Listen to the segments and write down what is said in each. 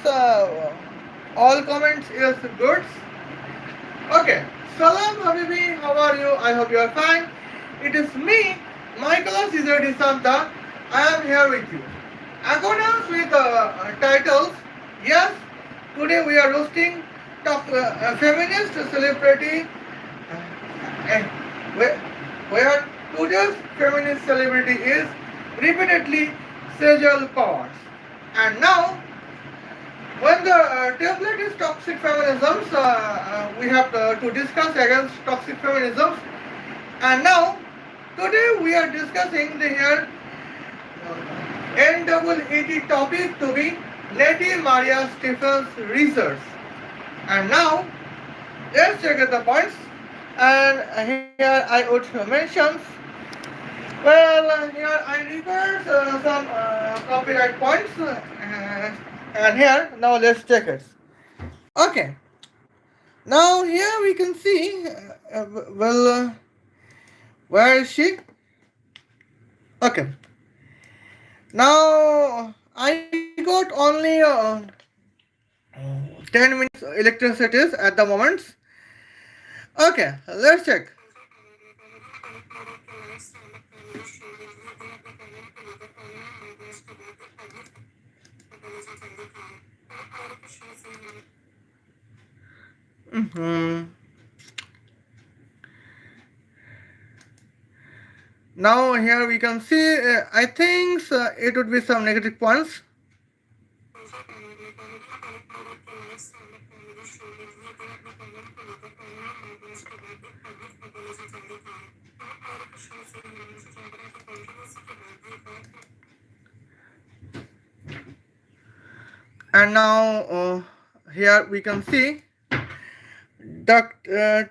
all comments is good. Okay. Salam Habibi, how are you? I hope you are fine. It is me, Michaela Santa. I am here with you. Accordance with titles, yes, today we are roasting top feminist celebrity. Uh, where, where today's feminist celebrity is repeatedly Sejal Pawar. And now when the template is toxic feminism, we have to discuss against toxic feminism. And now, today we are discussing the here NEET topic to be Nettie Maria Stephens research. And now, let's check out the points. And here I would mention, well, here I refer some copyright points. And here, now let's check it. Okay. Now here we can see, where is she? Okay. Now I got only 10 minutes electricity at the moment. Okay, let's check. Mm-hmm. Now here we can see, I think it would be some negative points. And now here we can see Dr.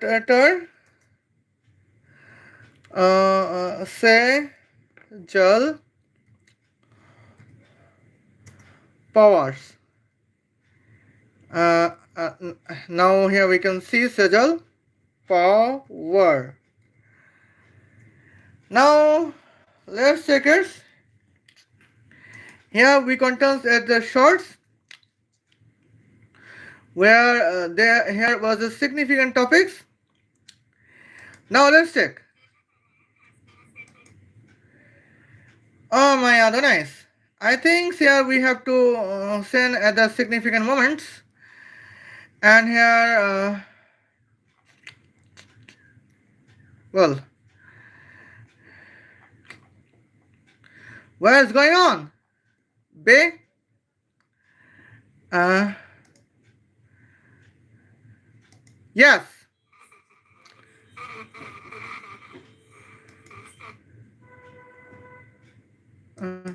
Sejal Powers. Now here we can see Sejal Power. Now let's check it. Here we contains at the shorts where there here was a significant topics. Now let's check. Oh my god, nice. I think here we have to send at the significant moments. And here, well, what is going on? B? Yes. Uh,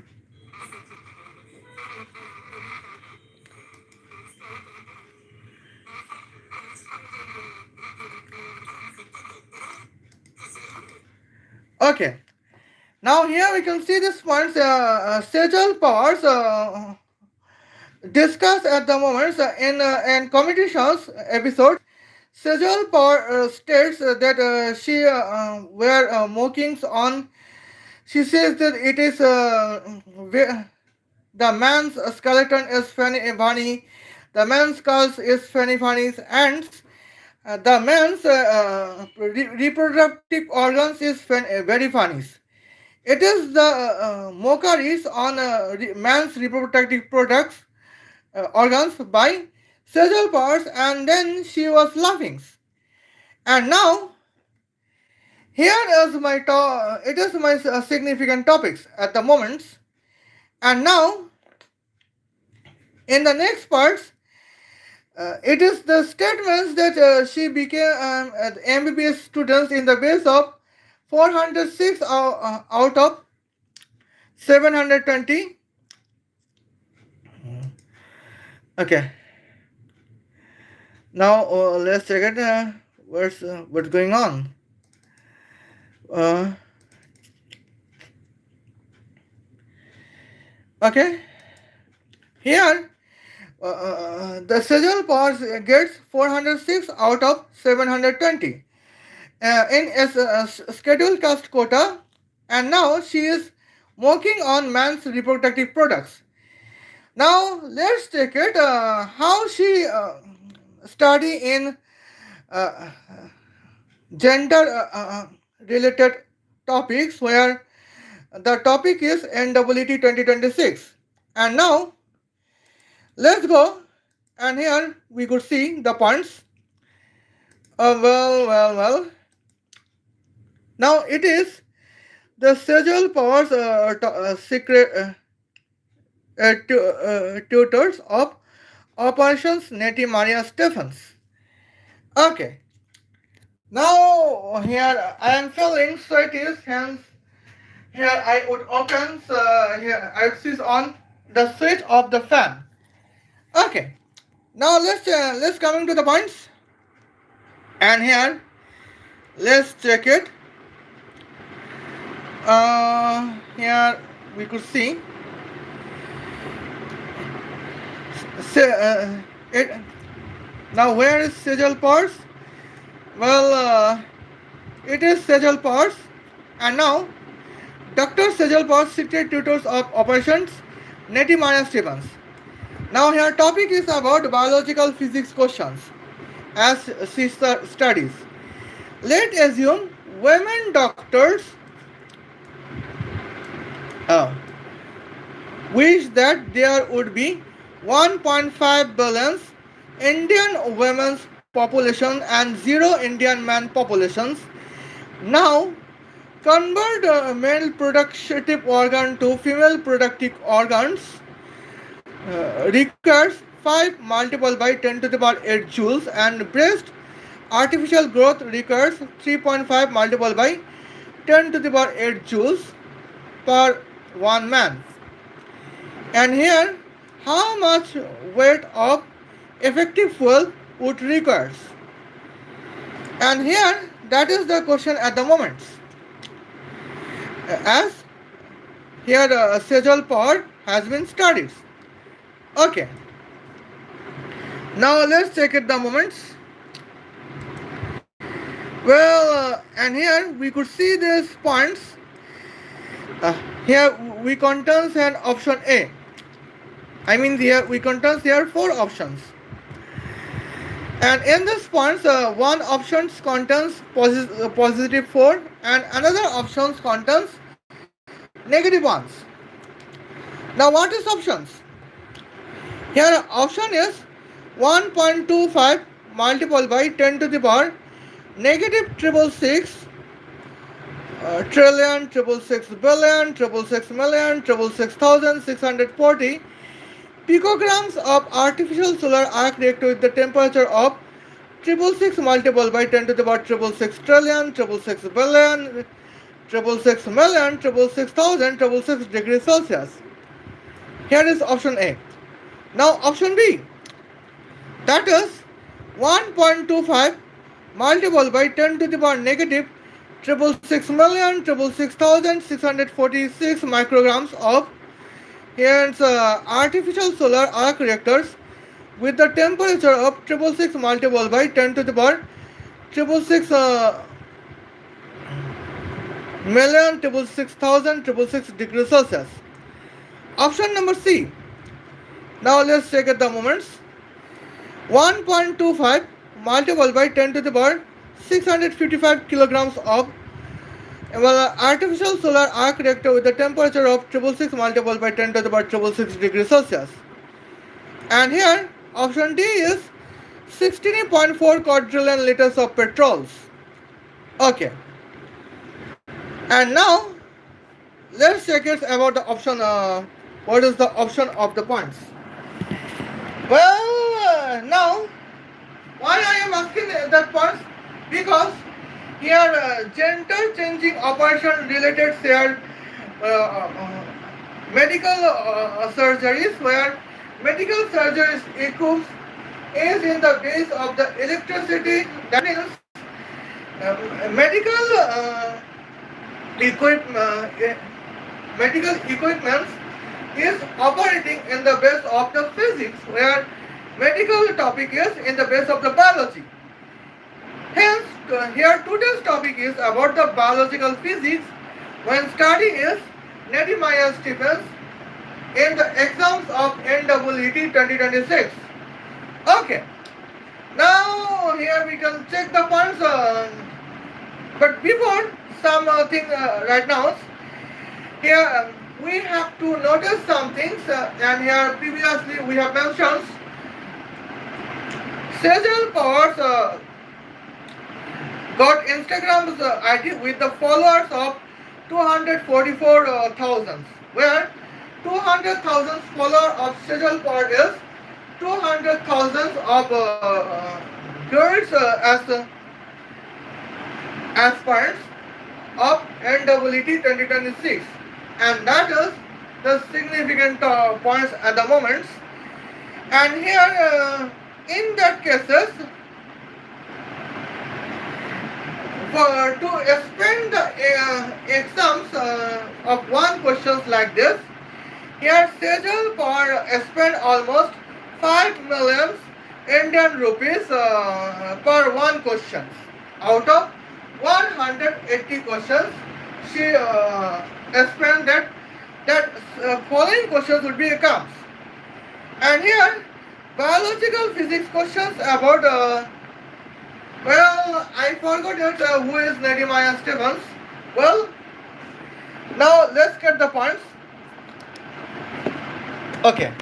okay. Now here we can see this points. Sejal powers discussed at the moment in comedy shows episode. Sejal Power states that she were mockings on. She says that it is the man's skeleton is funny, the man's skull is funny, and the man's reproductive organs is very funny. It is the mockeries on man's reproductive products organs by several parts, and then she was laughing. And now here is my it is my significant topics at the moment. And now in the next parts, it is the statements that she became MBBS students in the base of 406 out of 720. Okay. Now let's check it. What's going on? Okay. Here, the Sejal Powers gets 406 out of 720 in a scheduled caste quota, and now she is working on man's reproductive products. Now let's take it how she study in uh, gender related topics where the topic is NEET 2026. And now let's go, and here we could see the points. Well. Now it is the Sejal Powers secret tutors of Operations Nettie Maria Stephens. Okay, now here I am feeling sweaty, hence here I would open here I would switch on the switch of the fan. Okay, now let's coming to the points, and here let's check it. Here we could see it. Now where is Sejal Powers? Well, it is Sejal Powers, and now Dr. Sejal Powers, secret tutors of operations, Nettie Maria Stevens. Now her topic is about biological physics questions as she studies. Let's assume women doctors uh, wish that there would be 1.5 billion Indian women's population and 0 Indian man populations. Now convert male productive organ to female productive organs requires 5 multiplied by 10 to the power 8 joules, and breast artificial growth requires 3.5 multiplied by 10 to the power 8 joules per one man. And here, how much weight of effective fuel would requires? And here, that is the question at the moment. As here, Sejal power has been studied. Okay. Now let's check it the moments. Well, and here we could see these points. Here we contains an option A. I mean here we contains here 4 options. And in this points, one option contains positive 4 and another option contains negative ones. Now what is options? Here option is 1.25 multiplied by 10 to the power negative 666 trillion, 666 billion, 666 million, 666,640 picograms of artificial solar arc reactor with the temperature of 666 multiplied by 10 to the power 666 trillion, 666 billion, 666 million, 666,000, 666 degrees Celsius. Here is option A. Now option B, that is 1.25 multiplied by 10 to the power negative 666 million, 666,646 micrograms of hence artificial solar arc reactors with the temperature of 666 multiplied by 10 to the power 666 million, 666,000, 666 degrees Celsius. Option number C. Now let's check at the moments. 1.25 multiplied by 10 to the power 655 kilograms of artificial solar arc reactor with the temperature of 666 multiplied by 10 to the power 666 degrees Celsius. And here option D is 16.4 quadrillion liters of petrols. Okay. And now let's check it about the option. What is the option of the points? Well, now why I am asking that points? Because here gender changing operation related share medical surgeries where medical surgeries equips is in the base of the electricity. That means medical equipment is operating in the base of the physics, where medical topic is in the base of the biology. Hence, here today's topic is about the biological physics when study is Nettie Stevens in the exams of NEET 2026. Okay, now here we can check the points. But before some thing right now, here we have to notice some things. And here previously we have mentioned Sejal Pawar got Instagram's ID with the followers of 244,000, where 200,000 follower of Sejal Pawar is 200,000 of girls as aspirants of NEET 2026, and that is the significant points at the moment. And here in that cases, for to explain the exams of one questions like this, here Sejal Pawar spent almost 5 million Indian rupees per one question. Out of 180 questions, she spent that following questions would be comes. And here biological physics questions about well, I forgot it, who is Nettie Stevens. Well, now let's get the points. Okay.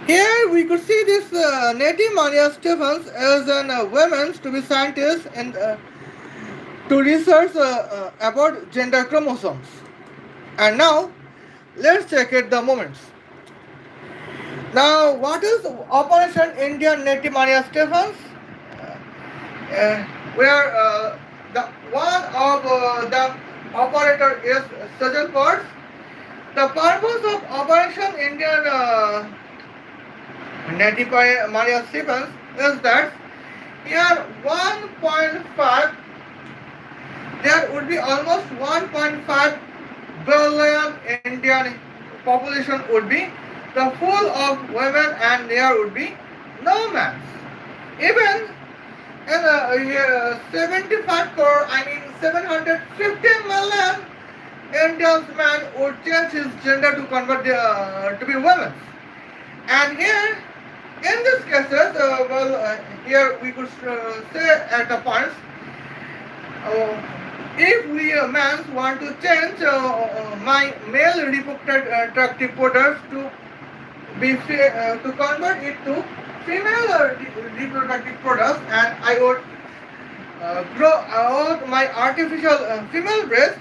Here we could see this Nettie Stevens as a woman to be scientist and to research about gender chromosomes. And now let's check it the moments. Now, what is Operation Indian Nettie Stephens? Where the one of the operator is Sejal Pawar. The purpose of Operation Indian Nettie Stephens is that here 1.5, there would be almost 1.5 billion Indian population would be the full of women, and there would be no men. Even in 75 crore, 750 million Indian men would change his gender to convert to be women. And here, in this cases, here we could say at the points, if we men want to change my male reproductive products to be to convert it to female reproductive products, and I would grow out my artificial female breast.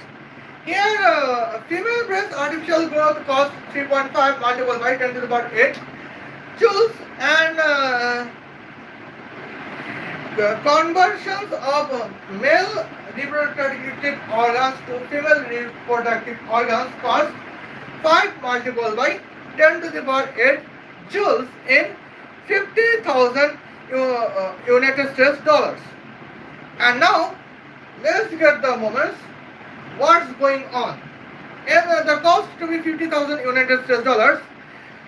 Here, female breast artificial growth costs 3.5 multiplied by 10 to the power 8 joules, and conversions of male reproductive organs to female reproductive organs cost 5 multiplied by 10 to the power 8 joules in 50,000 United States dollars. And now let's get the moments what's going on. And the cost to be 50,000 United States dollars.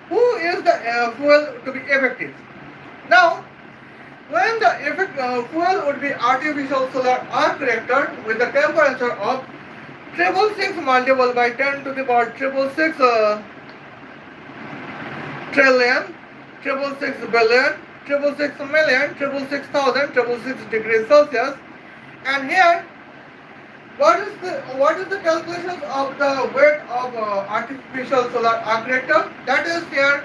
Who is the fuel to be effective? Now, when the fuel would be artificial solar arc reactor with the temperature of 666 multiplied by 10 to the power 666 trillion, 666 billion, 666 million, 666,000, 666 degrees Celsius. And here, what is the calculations of the weight of artificial solar arc reactor? That is here,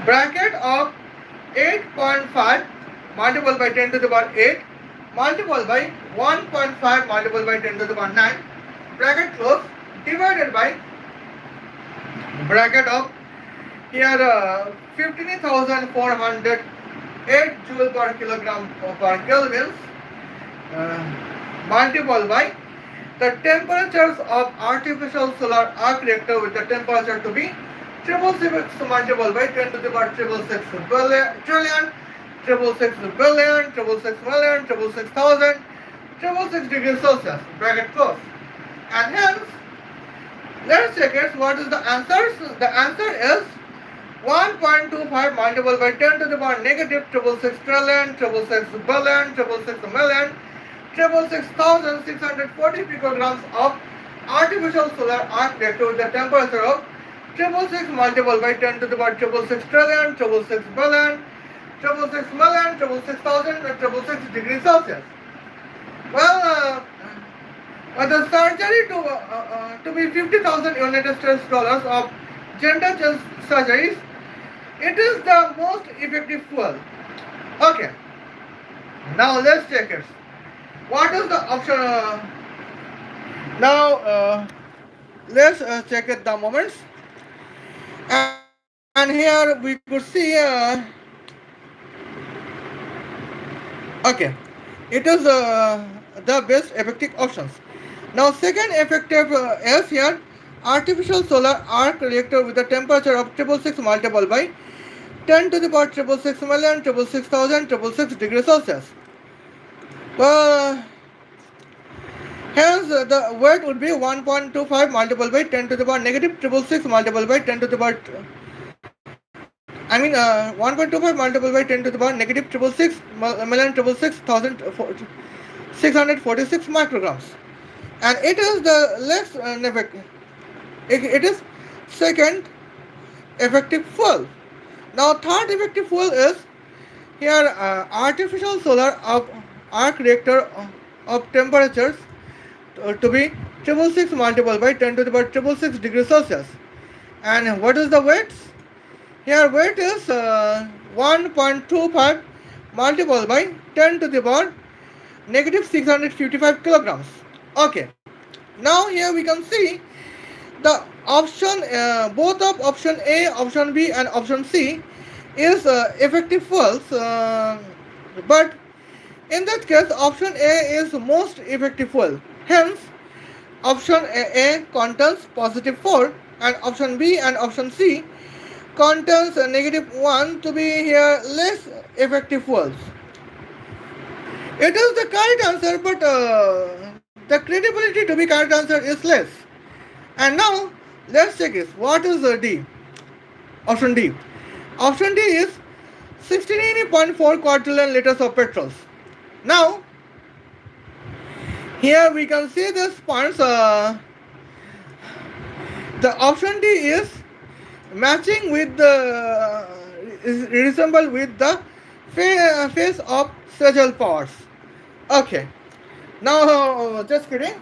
bracket of 8.5 multiplied by 10 to the power 8 multiplied by 1.5 multiplied by 10 to the power 9, bracket close, divided by bracket of here 15,408 joule per kilogram per Kelvin multiplied by the temperatures of artificial solar arc reactor with the temperature to be 666 multiplied by 10 to the power 666 billion, trillion, 666 billion, 666 million, 666,000, 666 degrees Celsius, bracket close. And hence, let's check it. What is the answer? The answer is 1.25 multiplied by 10 to the power negative 666 trillion, 666 billion, 666 million, 666,640 picograms of artificial solar arc reactor with the temperature of 666 multiplied by 10 to the power 666 trillion, 666 billion, 666 million, 666,000, and 666 degrees Celsius. Well, the surgery to be 50,000 United States dollars of gender change surgeries. It is the most effective fuel. Okay. Now let's check it. What is the option? Now let's check it the moments. And here we could see. Okay, it is the best effective options. Now second effective is here artificial solar arc reactor with a temperature of 666 multiplied by 10 to the power 666 million, 666,000, 666 degrees Celsius. Well, hence the weight would be 1.25 multiplied by 10 to the power negative 666 multiplied by 10 to the power 1.25 multiplied by 10 to the power negative 666 million 666,646 micrograms, and it is the less it is second effective fuel. Now third effective fuel is here artificial solar arc reactor of temperatures to be 666 multiplied by 10 to the power 666 degrees Celsius. And what is the weight? Here weight is 1.25 multiplied by 10 to the power negative 655 kilograms. Okay. Now here we can see the option both of option A, option B and option C is effective fuels, but in that case option A is most effective fuel. Hence option A contains positive 4 and option B and option C contains negative 1 to be here less effective fuels. It is the correct answer, but the credibility to be correct answer is less. And now let's check this. What is D? Option D. Option D is 16.4 quadrillion liters of petrol. Now here we can see this points. The option D is matching with the resemble with the face of Sejal powers. Okay. Now just kidding.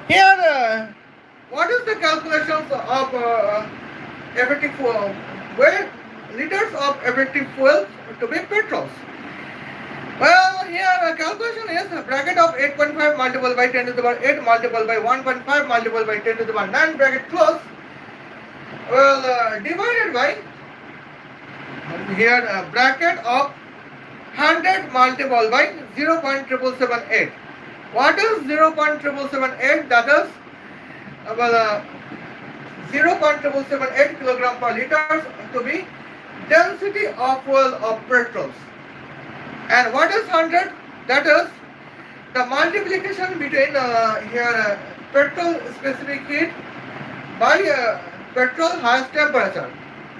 Here what is the calculations of effective fuel? Where liters of effective fuel to be petrols? Well, here the calculation is a bracket of 8.5 multiplied by 10 to the power 8 multiplied by 1.5 multiplied by 10 to the power 9 bracket close. Well, divided by here bracket of 100 multiplied by 0.778. What is 0.778? That is 0.778 kilogram per liter to be density of fuel of petrols. And what is 100? That is the multiplication between here petrol specific heat by petrol highest temperature.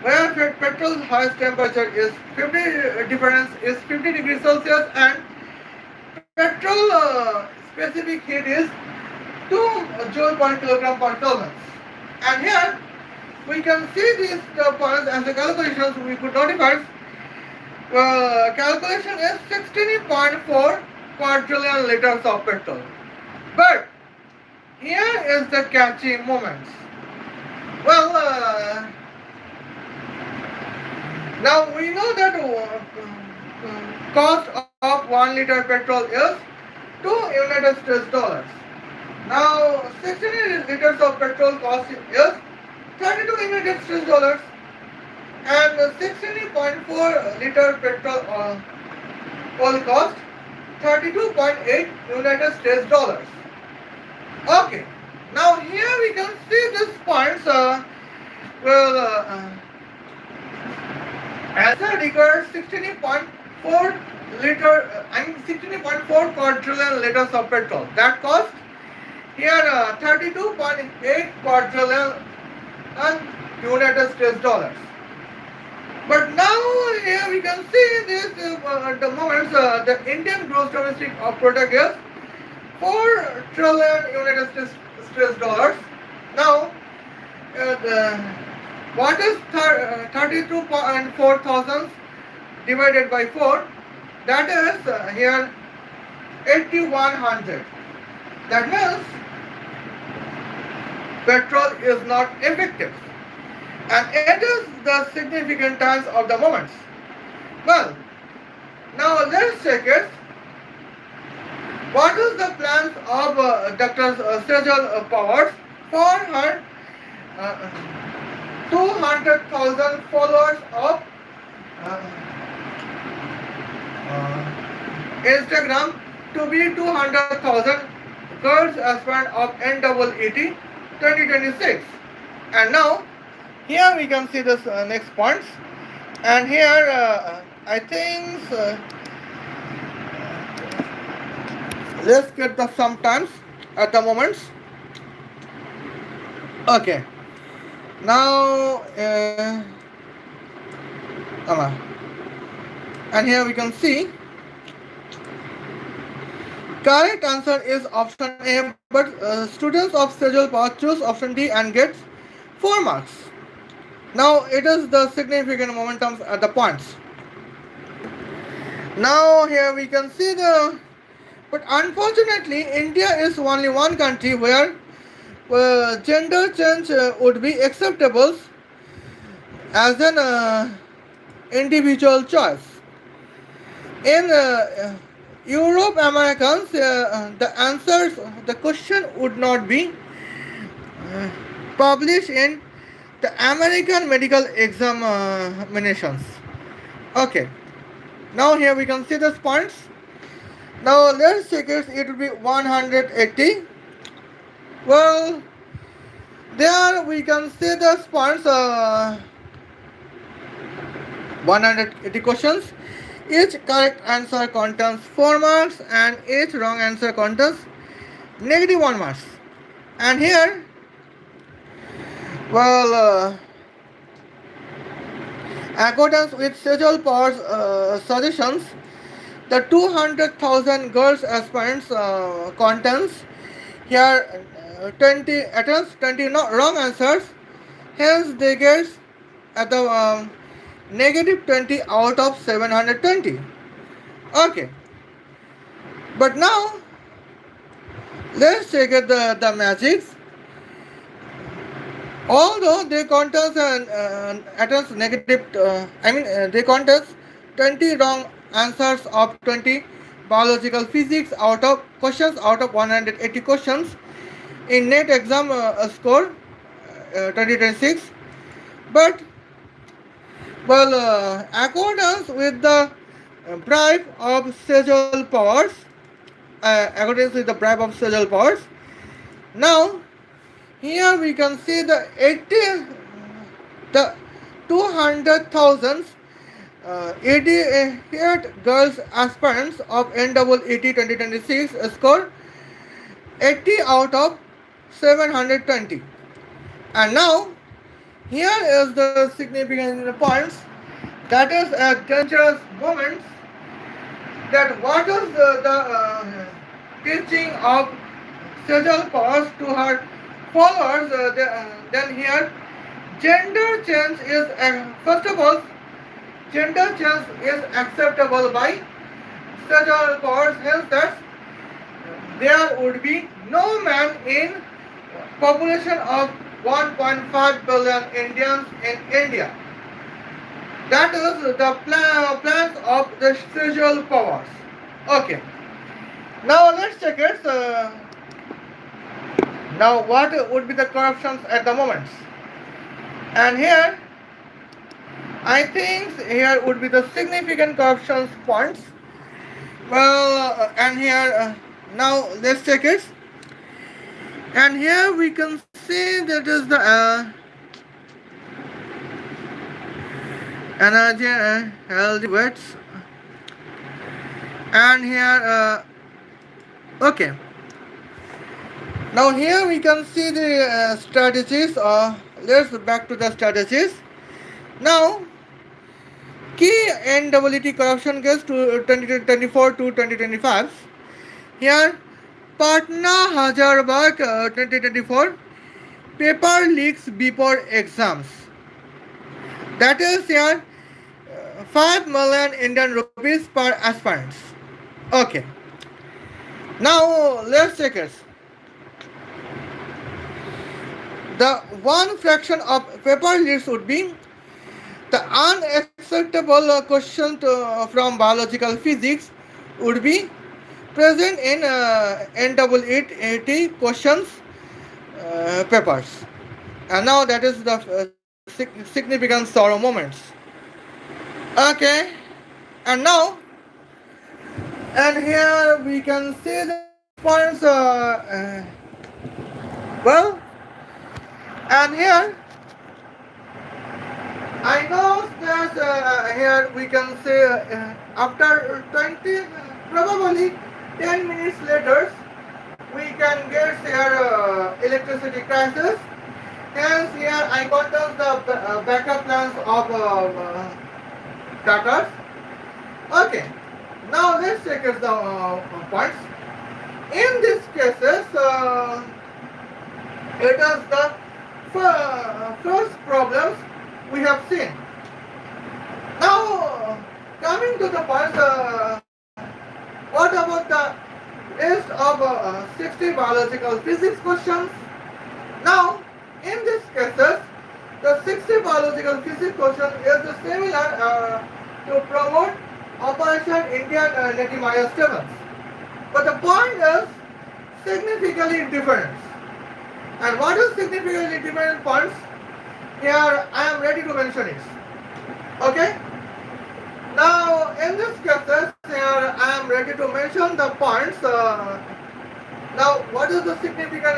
Where petrol highest temperature is 50 difference is 50 degrees Celsius and petrol specific heat is 2 joule per kilogram per Kelvin. And here we can see these points as the calculations we could notify. Calculation is 16.4 quadrillion liters of petrol. But here is the catchy moments. Well, now we know that cost of 1 liter petrol is 2 United States dollars. Now 16 liters of petrol cost is 32 United States dollars. And 16.4 liter petrol oil cost 32.8 United States dollars. Okay. Now here we can see these points. As a required 16.4 quadrillion liters of petrol. That cost here 32.8 quadrillion United States dollars. But now here we can see this the moments the Indian gross domestic product is 4 trillion United States dollars. Now, what is 32.4 thousands divided by 4? That is here 8100. That means petrol is not effective, and it is the significant times of the moments. Well, now let's check it. What is the plans of Dr. Sejal Pawar for her 200,000 followers of uh, Instagram to be 200,000 girls aspirant of NEET 2026? And now here we can see this next points, and here I think let's get the sometimes at the moments. Okay, now and here we can see correct answer is option A, but students of Sejal Path choose option D and gets 4 marks. Now it is the significant momentums at the points. Now here we can see the, but unfortunately India is only one country where gender change would be acceptable as an individual choice. In Europe, Americans, the answers, the question would not be published in the American medical examinations. Okay. Now here we can see the points. Now let's check it. It will be 180. Well, there we can see the points. 180 questions. Each correct answer contains 4 marks and each wrong answer contains negative 1 marks. And here, well, accordance with Sejal Pawar's suggestions, the 200,000 girls aspirants contains here 20 attempts, 20 wrong answers. Hence, they get at the negative 20 out of 720. Okay. But now, let's check it the magics. Although they contains attempts negative, they contains 20 wrong answers of 20 biological physics out of questions out of 180 questions in NEET exam score 2026. But well, accordance with the bribe of Sejal Powers, accordance with the bribe of Sejal Powers, now here we can see the 200,000 88 girls aspirants of NEET 2026 score 80 out of 720. And now here is the significant points, that is a dangerous moment, that what is the teaching of Sejal Powers to her followers. Then here gender change is first of all gender change is acceptable by Sejal Powers, hence that there would be no man in population of 1.5 billion Indians in India. That is the plans of the Sejal Powers. Okay. Now let's check it. Now what would be the corruptions at the moment? And here, I think here would be the significant corruptions points. Well, and here, now let's check it. And here we can see that is the energy healthy weights. And here, okay. Now here we can see the strategies. Let's back to the strategies. Now, key NEET corruption case to 2024 to 2025. Here, Patna Hazarbag 2024 paper leaks before exams. That is here 5 million Indian rupees per aspirants. Okay. Now let's check it. The one fraction of paper leaks would be the unacceptable question from biological physics would be present in NEET questions papers. And now that is the significant sorrow moments. Okay, and now, and here we can see the points. Well, and here I know that here we can say after 20, probably 10 minutes later, we can get here electricity crisis. Hence here I got the backup plans of data. Okay, now let's check the points. In these cases, it is the first problems we have seen. Now, coming to the points, what about the list of 60 biological physics questions? Now, in these cases, the 60 biological physics question is similar to promote Operation Indian Nettie tables. But the point is significantly different. And what is significantly different points? Here I am ready to mention it. Okay? Now in this cases here I am ready to mention the points. Now what is the significant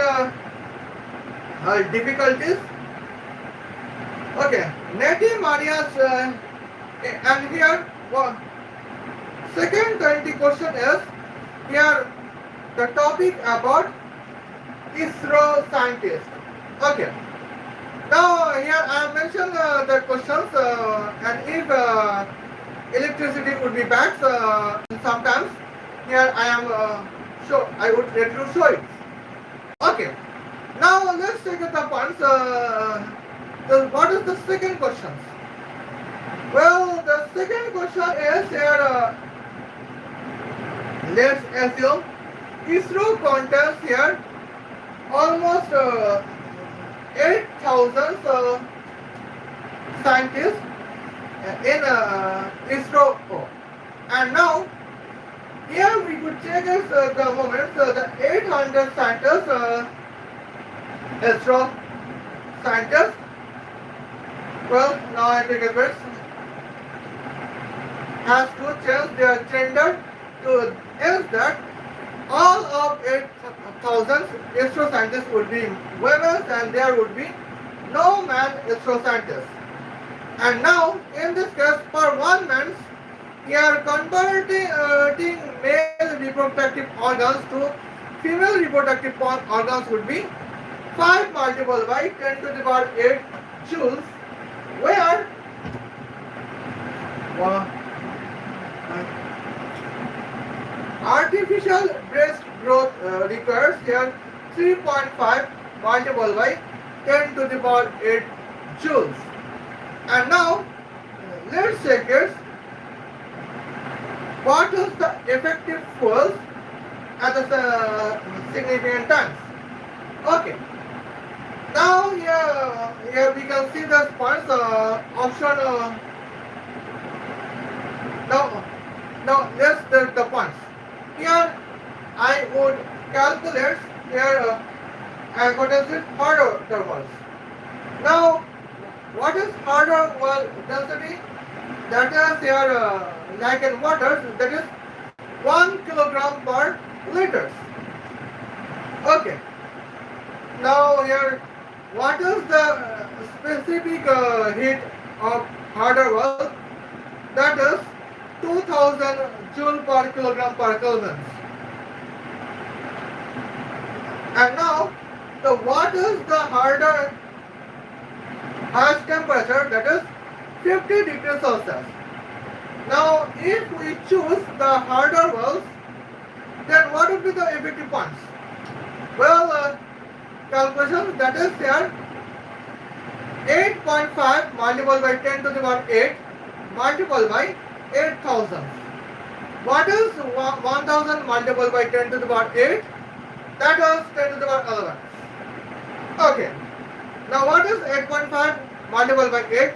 difficulties? Okay, Nettie Maria's and here second 20 question is here the topic about ISRO scientist. Okay. Now here I have mentioned the questions and if electricity would be back sometimes here I am I would ready to show it. Okay. Now let's take the points. What is the second question? Well, the second question is here. Let's assume ISRO contains here almost 8,000 scientists in ISRO. And now here we could check the moment the 800 scientists ISRO scientists. Well, now I take a bit has to change their gender to else that all of 8,000 ISRO scientists would be women and there would be no man ISRO scientists. And now in this case for one man we are converting male reproductive organs to female reproductive organs would be 5 multiplied by 10 to the power 8 joules where artificial breast growth requires here 3.5 multiplied by 10 to the power 8 joules. And now let's check it. What is the effective force at the significant times? Okay. Now here we can see the points option. Now let's take the points. Here I would calculate here what is it harder walls. Now what is harder wall density? That is here like in water that is 1 kilogram per liters. Okay. Now here what is the specific heat of harder wall? That is 2000 joule per kilogram per Kelvin. And now what is the highest temperature? That is 50 degrees Celsius. Now if we choose the harder walls, then what would be the effective points? Well, calculation that is here 8.5 multiplied by 10 to the power 8 multiplied by 8,000. What is 1000 multiplied by 10 to the power 8? That is 10 to the power 11. Okay. Now what is 8.5 multiplied by 8?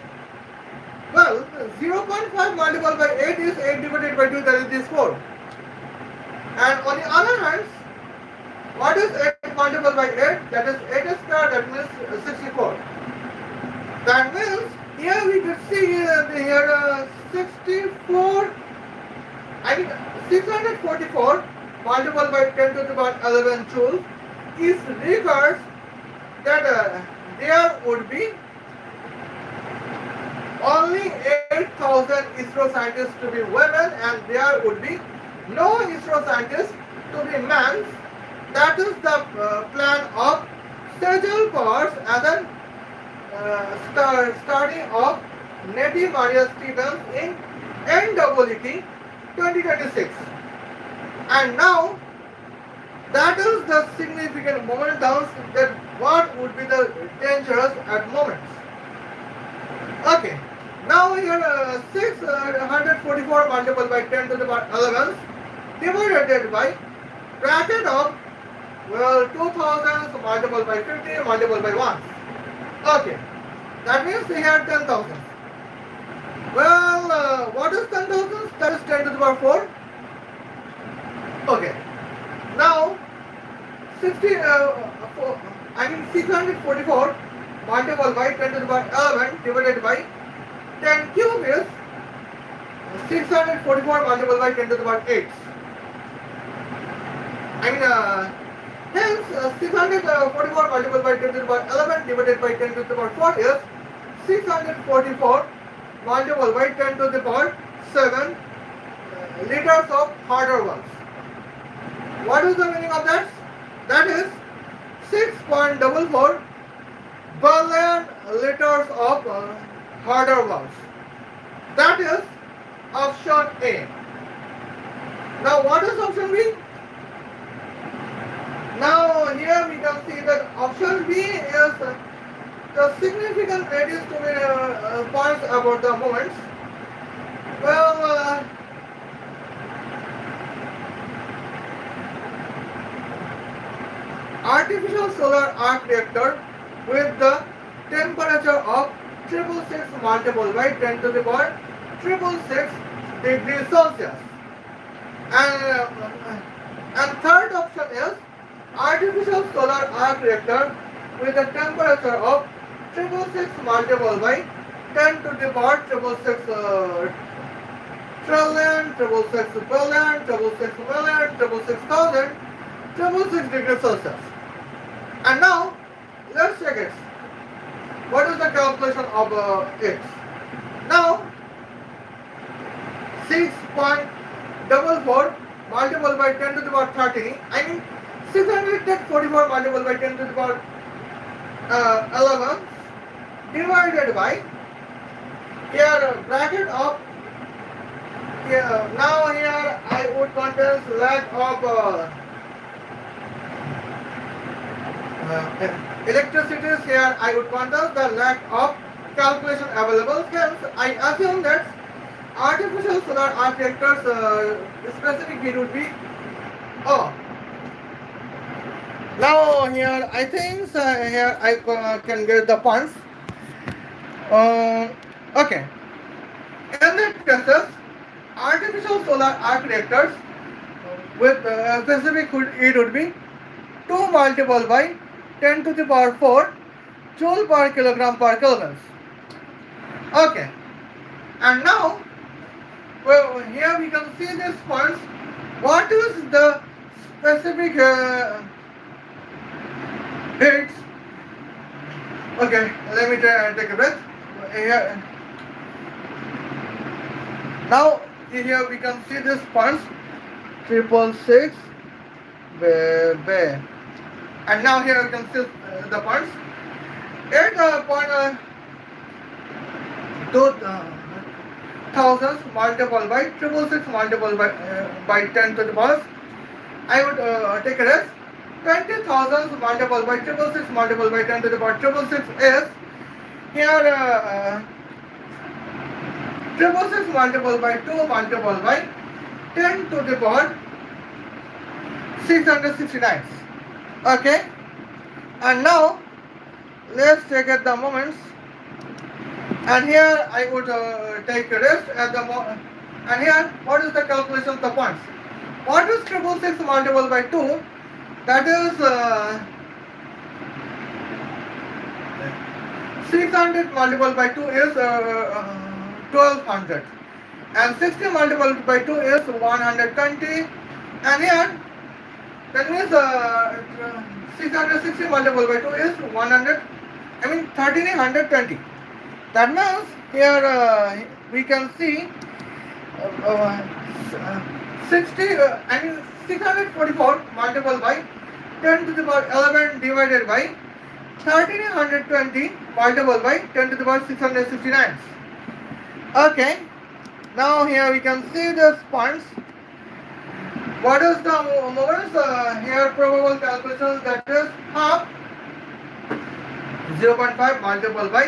Well, 0.5 multiplied by 8 is 8 divided by 2, that is 4. And on the other hand, what is 8 multiplied by 8? That is 8 square, that means 64. That means here we could see here 64, I mean 644 multiplied by 10 to the power 11 joules is regards that there would be only 8,000 ISRO scientists to be women and there would be no ISRO scientists to be men. That is the plan of Sejal Pawar as an study of Nettie Stevens in NEET 2026. And now that is the significant momentum that what would be the dangerous at moments. Okay, now here 644 multiplied by 10 to the power 11 divided by bracket of 2000 multiplied by 50 multiplied by 1. Okay, that means we have 10,000. Well, what is 10,000? That is 10 to the power 4. Okay, now 644 multiplied by 10 to the power 11 divided by 10 cube is 644 multiplied by 10 to the power 8. Hence 644 multiplied by 10 to the power 11 divided by 10 to the power 4 is 644 multiplied by 10 to the power 7 liters of hot air balls. What is the meaning of that? That is 6.44 billion liters of hot air balls. That is option A. Now what is option B? Now here we can see that option B is the significant values to be points about the moments. Well, artificial solar arc reactor with the temperature of 666 multiplied by 10 to the power 666 degrees Celsius. And third option is artificial solar arc reactor with a temperature of 666 multiplied by 10 to the power 666 trillion, 666 billion, 666 million, 666,000, 666 degrees Celsius. And now let's check it. What is the calculation of it? Now 6.44 multiplied by 10 to the power 30. 644 multiplied by 10 to the power 11 divided by here bracket of here. Now here I would contain lack of electricity. Here I would contain the lack of calculation available. Hence I assume that artificial solar arc reactors specific heat would be O. Now here I think here I can get the points. Okay. In that cases, artificial solar arc reactors with specific heat would be 2 multiplied by 10 to the power 4 joule per kilogram per Kelvin. Okay. And now, well, here we can see this points. What is the specific heats? Okay, let me take a breath. Here. Now here we can see this points 666 and now here we can see the points 8.2000 multiplied by 666 multiplied by 10 to the power. I would take it as 20,000 multiplied by 666 multiplied by 10 to the power 666 is here 666 multiplied by 2 multiplied by 10 to the power 669. Okay, and now let's take at the moments, and here I would take a rest at the moment. And here, what is the calculation of the points? What is 666 multiplied by 2? That is 600 multiplied by 2 is 1200, and 60 multiplied by 2 is 120, and here that means 660 multiplied by 2 is 1320. That means here we can see 644 multiplied by 10 to the power 11 divided by 1320 multiplied by 10 to the power 669. Okay, now here we can see this points. What is the moments? Here probable calculation, that is half 0.5 multiplied by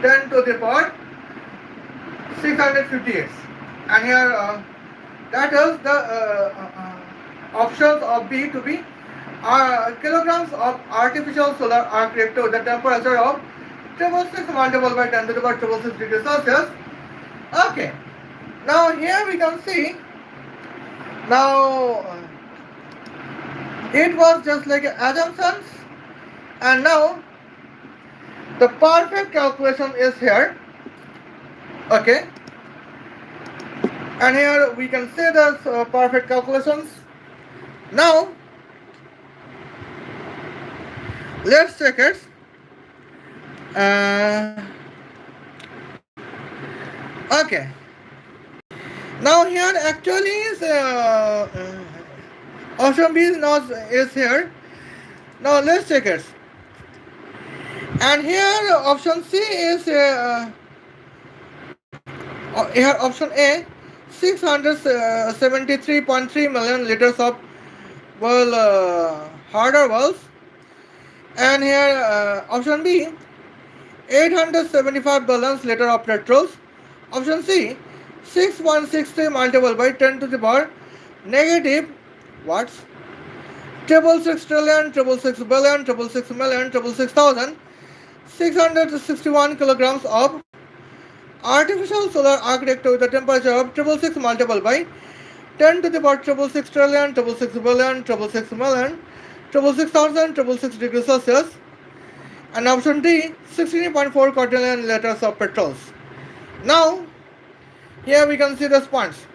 10 to the power 658, and here that is the options of B to be kilograms of artificial solar arc reactor, the temperature of 666 multiplied by 10 to the power 666 degrees Celsius. Okay, now here we can see, now it was just like assumptions, and now the perfect calculation is here. Okay, and here we can see the perfect calculations. Now let's check it. Okay, now here actually is option B is here. Now let's check it. And here option C is here option A, 673.3 million liters of harder wells, and here option B, 875 billion liters of petrols. Option C, 6163 multiplied by 10 to the power negative watts, 666 trillion, 666 billion, 666 million, 666,000, 661 kilograms of artificial solar arc reactor with a temperature of 666 multiplied by 10 to the power 666 trillion, 666 billion, 666 million, 666,000, 666 degrees Celsius, and option D, 16.4 quadrillion liters of petrols. Now here we can see the points.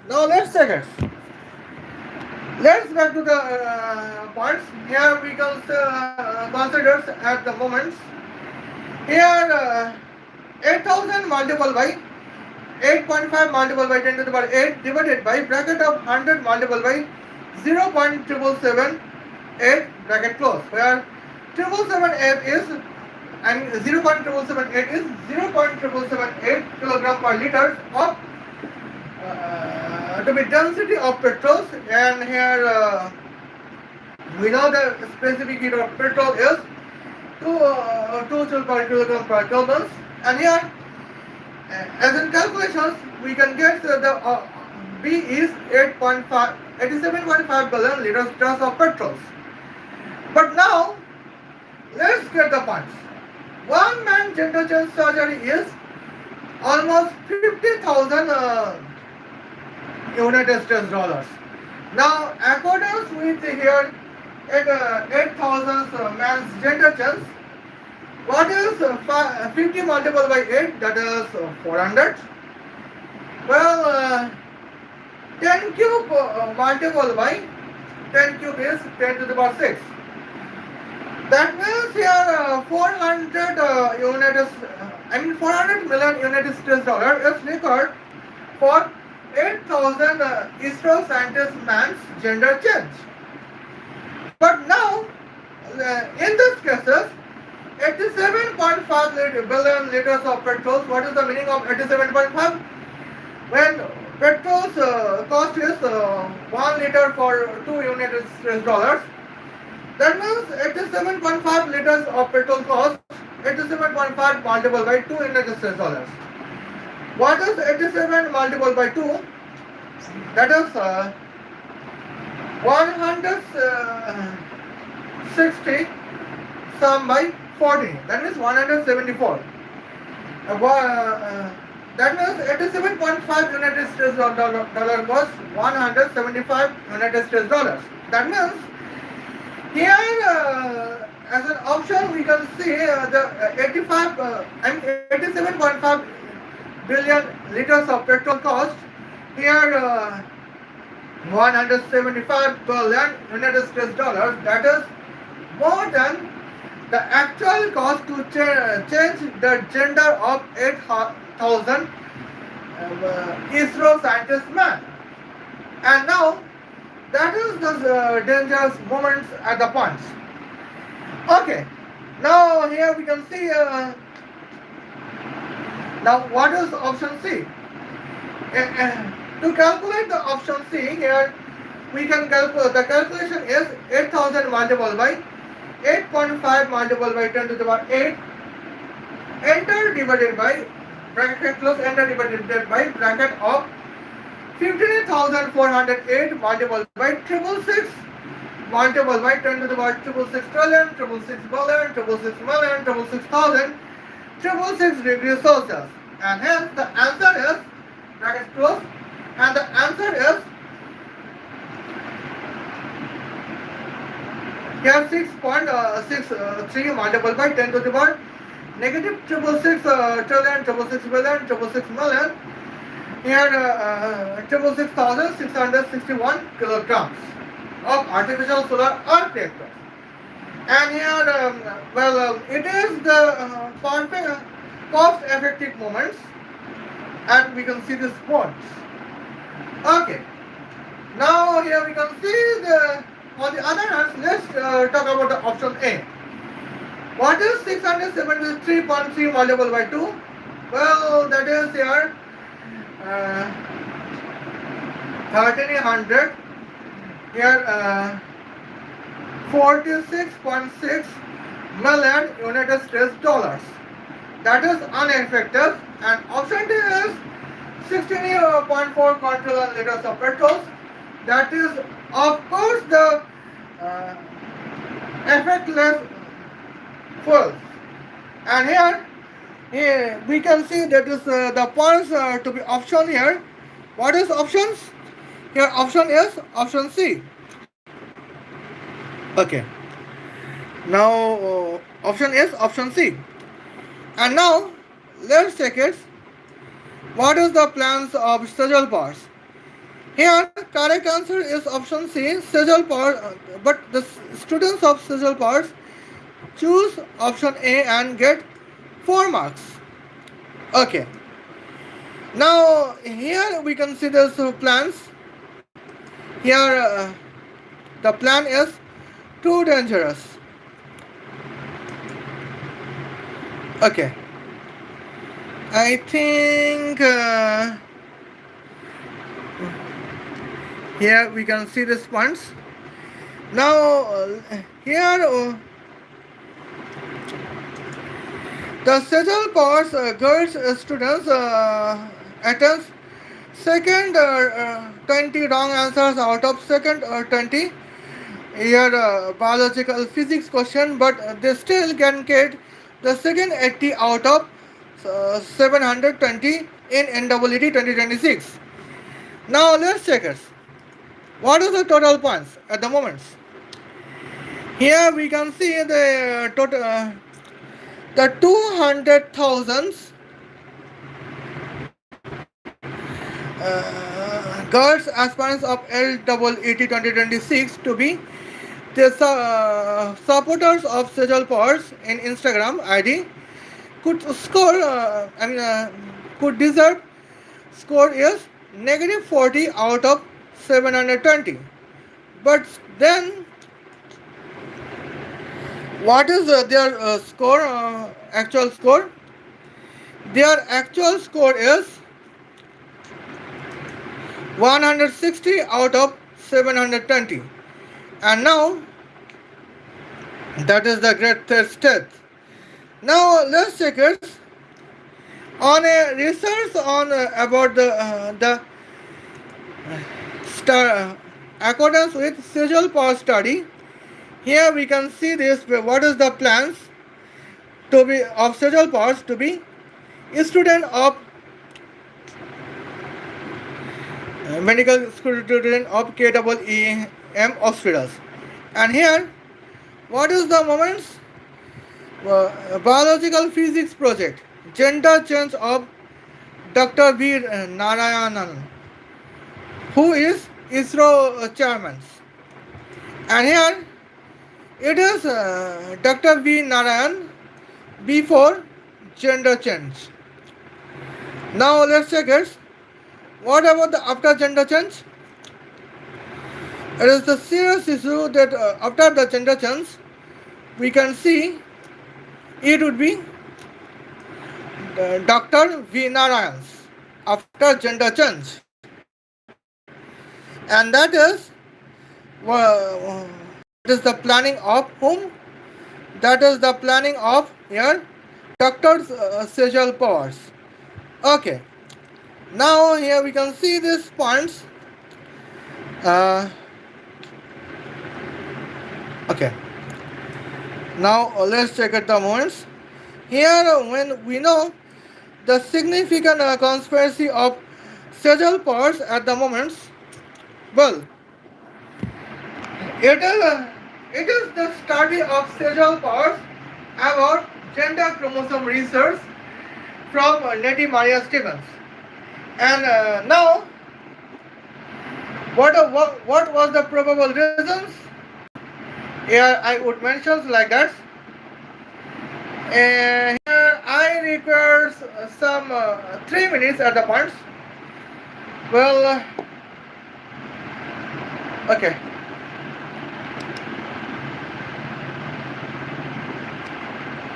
Now let's check it. Let's back to the points. Here we can consider at the moments. Here 8,000 multiplied by 8.5 multiplied by 10 to the power 8 divided by bracket of 100 multiplied by 0.778 bracket close, where 778 is, and 0.778 is 0.778 kilogram per liter of to be density of petrols, and here we know the specific heat of petrol is 2 joule per kilogram per Kelvin, and here as in calculations we can get the B is 87.5 billion liters of petrols. But now let's get the points. One man gender change surgery is almost 50,000 United States dollars. Now, according with here 8,000 man's gender change, what is 50 multiplied by 8? That is 400. Well, 10 cube multiplied by 10 cube is 10 to the power 6. That means here 400 million United States dollar is required for 8,000 ISRO scientist man's gender change. But now, in this cases, 87.5 billion liters of petrol. What is the meaning of 87.5? When Petrol's cost is 1 liter for 2 United States dollars. That means 87.5 liters of petrol cost 87.5 multiplied by 2 United States dollars. What is 87 multiplied by 2? That is 160 sum by 40. That means 174. That means 87.5 United States dollar cost 175 United States dollars. That means here as an option we can see the 87.5 billion liters of petrol cost. Here 175 billion United States dollars. That is more than the actual cost to change the gender of 8,000 ISRO scientist man. And now that is the dangerous moments at the points. Okay, now here we can see now what is option C? To calculate the option C, here we can calculate, the calculation is 8,000 multiplied by 8.5 multiplied by 10 to the power 8, enter divided by bracket close, enter divided by bracket of 58,408 multiplied by 666 multiplied by 10 to the power 666 trillion, 666 billion, 666 million, 666,000, 666 degrees Celsius. And hence the answer is bracket close, and the answer is here 6.63 multiplied by 10 to the power negative 666 trillion, 666 billion, 666 million. Here 666,661 kilograms of artificial solar earth reactors. And here it is the perfect cost effective moments, and we can see these points. Okay, now here we can see the, on the other hand, let's talk about the option A. What is 673.3 multiplied by 2? Well, that is here 1300, here 46.6 million United States dollars. That is ineffective, and option D is 16.4 quadrillion liters of petrol. That is of course the effectless fuel. And here we can see that is the points to be option here. What is options? Here option is option C. Okay. Now option is option C. And now let's check it. What is the plans of Sejal powers? Here correct answer is option C, Sejal power, but the students of Sejal powers choose option A and get 4 marks. Okay. Now here we can see the plans. Here the plan is too dangerous. Okay. I think here we can see these points. Now here the Sejal powers girls students attempts second 20 wrong answers out of second 20 here biological physics question, but they still can get the second 80 out of 720 in NEET 2026. Now let's check it. What is the total points at the moment? Here we can see the total the 200,000 girls aspirants of LEET 2026 to be the supporters of Sejal powers in Instagram ID could score could deserve score is negative 40 out of 720. But then what is their score, actual score? Their actual score is 160 out of 720. And now that is the great third step. Now let's check it on a research on about the star accordance with Sejal Power study. Here we can see this. What is the plans to be of Sejal Powers to be a student of medical student of KEEM hospitals. And here, what is the moments? Biological physics project, gender change of Dr. V. Narayanan, who is ISRO chairman. And here, it is Dr. V. Narayan before gender change. Now let's check it. What about the after gender change? It is the serious issue that after the gender change, we can see it would be Dr. V. Narayan's after gender change. And that is the planning of whom? That is the planning of here Dr. Sejal Powers. Okay. Now here we can see these points. Okay. Now let's check out the moments. Here when we know the significant conspiracy of Sejal Powers at the moments, well, it is the study of Sejal Powers about gender chromosome research from Nettie Stevens. And now, what was the probable reasons? Here I would mention like that. And here I require some 3 minutes at the points. Well, okay.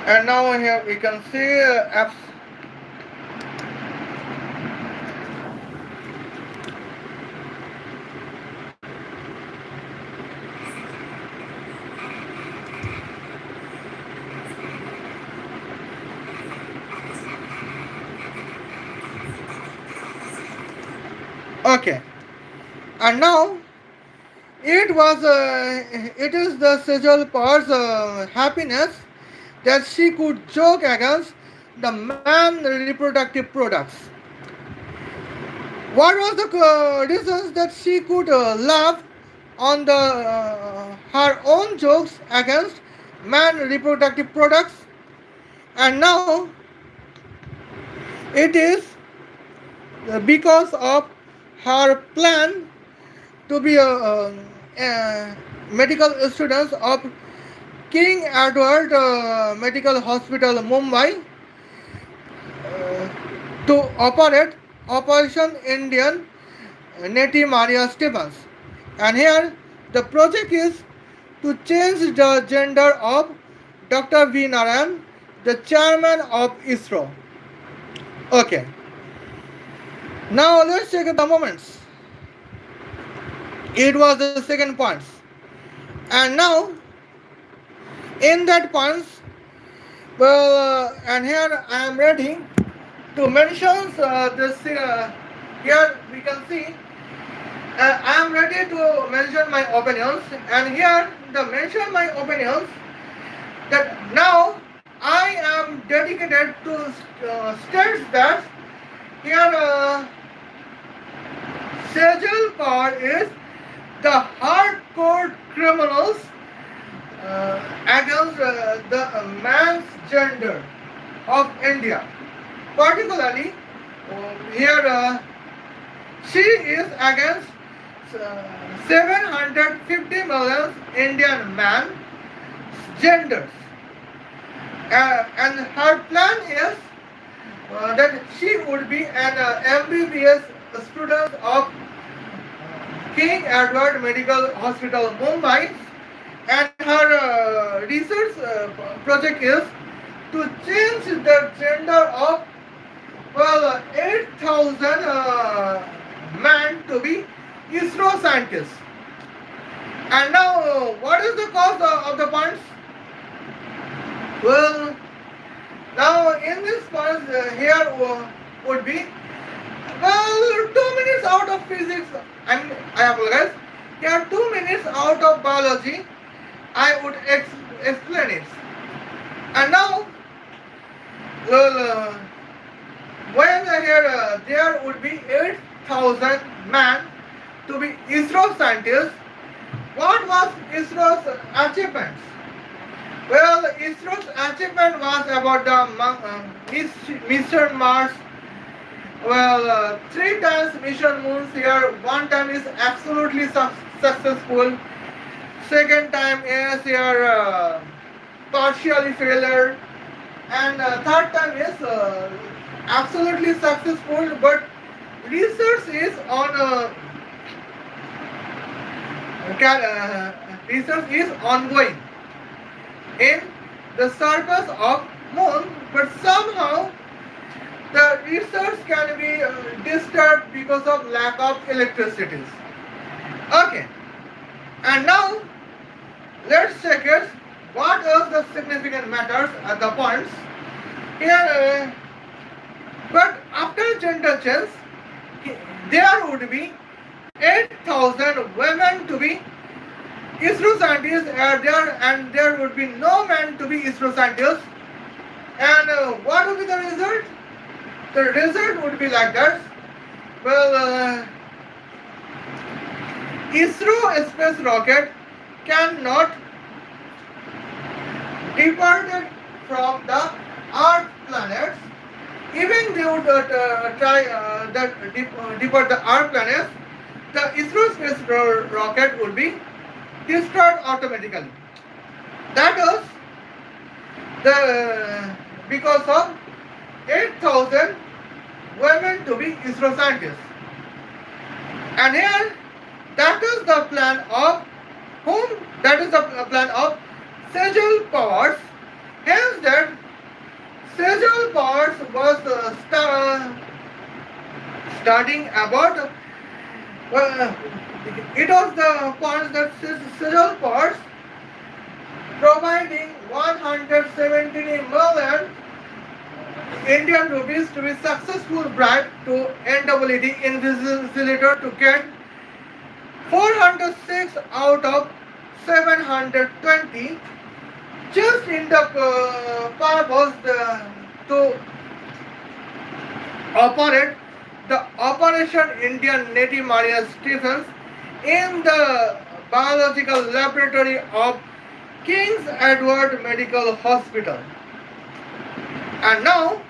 And now here we can see apps. Okay, and now it is the Sejal Powers happiness that she could joke against the man reproductive products. What was the reasons that she could laugh on the her own jokes against man reproductive products? And now it is because of her plan to be a medical students of King Edward Medical Hospital, Mumbai, to operate Operation Indian Nettie Stevens. And here the project is to change the gender of Dr. V. Narayan, the chairman of ISRO. Okay. Now let's check the moments. It was the second point. And now, in that point, well, and here I am ready to mention this. Here we can see I am ready to mention my opinions. And here the mention my opinions that now I am dedicated to states that here Sejal Power is the hardcore criminals against the man's gender of India. Particularly, here she is against 750 million Indian man genders. And her plan is that she would be an MBBS student of King Edward Medical Hospital, Mumbai, and her research project is to change the gender of 8,000 men to be ISRO scientists. And now, what is the cause of the points? Well, now in this points here would be, well, 2 minutes out of physics. I apologize. Here 2 minutes out of biology. I would explain it. And now, well, when here there would be 8,000 men to be ISRO scientists. What was ISRO's achievements? Well, ISRO's achievement was about the mission Mars. Well, 3 times mission moons here. 1 time is absolutely successful. Second time is here partially failure, and third time is absolutely successful. But research is on research is ongoing in the surface of moon, but somehow the research can be disturbed because of lack of electricity. Okay, and now let's check it. What are the significant matters at the points here? But after gender change, there would be 8,000 women to be ISRO scientists and there would be no men to be ISRO scientists. And what would be the result? The result would be like that. Well, ISRO space rocket cannot depart from the Earth planets. Even they would try depart the Earth planets, the ISRO space rocket would be destroyed automatically. That is because of 8,000 women to be ISRO scientists. And here, that is the plan of whom? That is the plan of Sejal Pawar. Hence that Sejal Pawar was studying about it was the point that Sejal Pawar providing 170 million Indian rupees to be successful bribe to NEET invigilator to get 406 out of 720 just in the purpose to operate the Operation Indian Nettie Maria Stephens in the biological laboratory of King's Edward Medical Hospital. And now,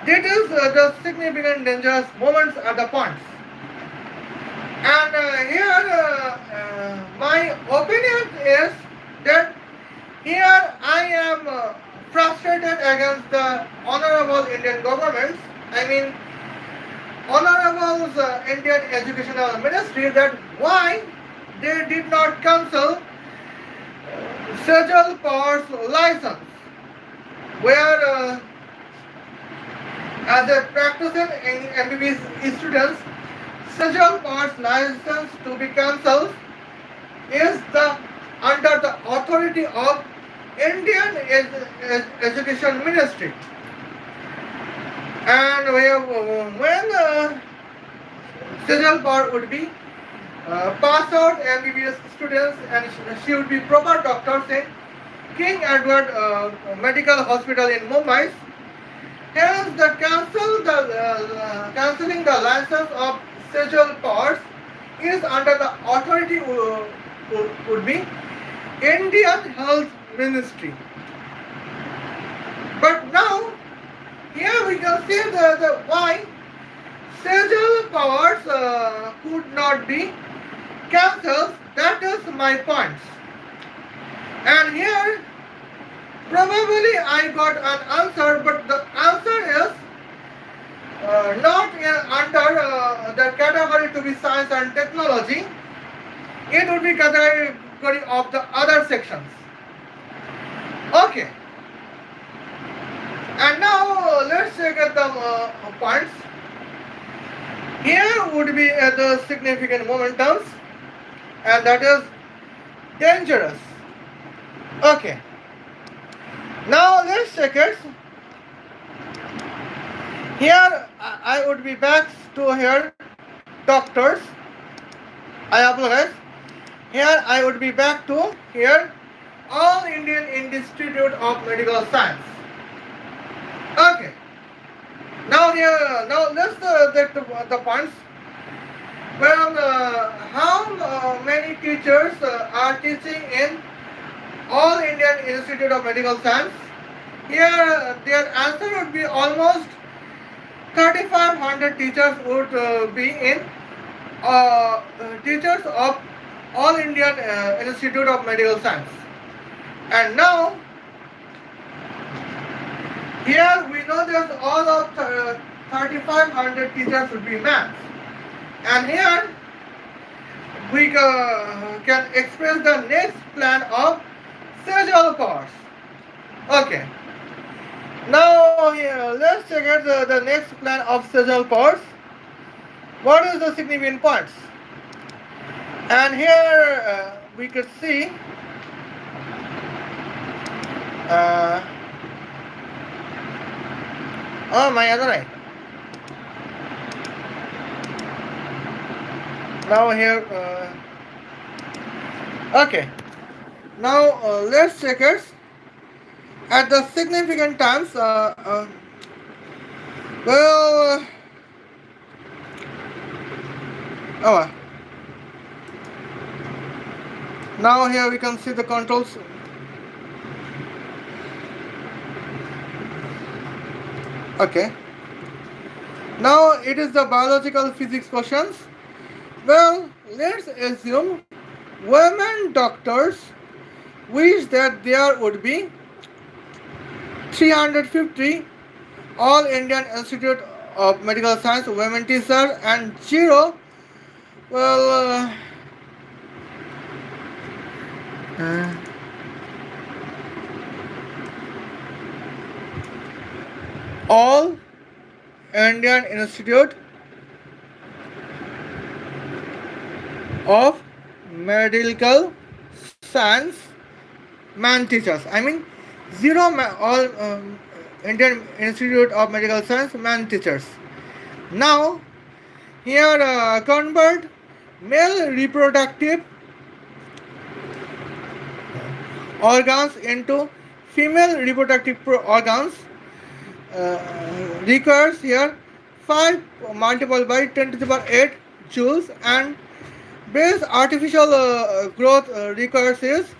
this is the significant dangerous moments at the points. And here, my opinion is that here I am frustrated against the honorable Indian governments. I mean, honorable Indian Educational Ministry, that why they did not cancel Sejal Pawar's license, where as a practicing MBBS students, Sejal Pawar's license to be cancelled is under the authority of Indian Education Ministry. And when Sejal Pawar would be pass out MBBS students and she would be proper doctors in King Edward Medical Hospital in Mumbai. Hence, the cancelling the license of Sejal Pawar is under the authority would be Indian Health Ministry. But now, here we can see the why Sejal Pawar could not be cancelled. That is my point. And here, probably I got an answer, but the answer is not under the category to be science and technology. It would be category of the other sections. Okay. And now let's check at the points. Here would be the significant momentums, and that is dangerous. Okay. Now let's check it. Here I would be back to here doctors. I apologize. Here I would be back to here All Indian Institute of Medical Science. Okay. Now let's take the points. Well, how many teachers are teaching in All Indian Institute of Medical Science? Here, their answer would be almost 3,500 teachers would be in teachers of All Indian Institute of Medical Science. And now, here we know that all of 3,500 teachers would be men. And here we can express the next plan of Sejal powers. Okay. Now here, let's check out the next plan of Sejal powers. What is the significant points? And here we could see oh my other eye. Now here okay. Now let's check it at the significant times. Well, oh. Now here we can see the controls. Okay. Now it is the biological physics questions. Well, let's assume women doctors wish that there would be 350 All Indian Institute of Medical Science women teachers and 0, well, All Indian Institute of Medical Science man teachers. I mean, 0 all Indian Institute of Medical Science man teachers. Now, here convert male reproductive organs into female reproductive organs. Requires here 5 multiplied by 10 to the power 8 joules, and base artificial growth requires is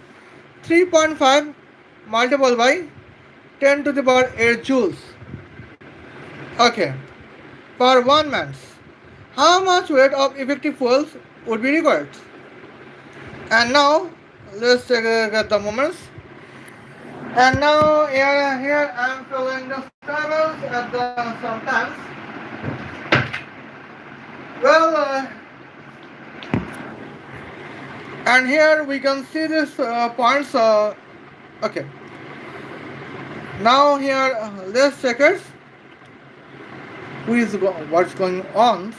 3.5 multiplied by 10 to the power 8 joules. Okay, per 1 man's. How much weight of effective fuels would be required? And now let's take a look at the moments. And now here I am filling the tables at the sometimes. Well, and here we can see this points. Okay. Now here let's check it. What's going on?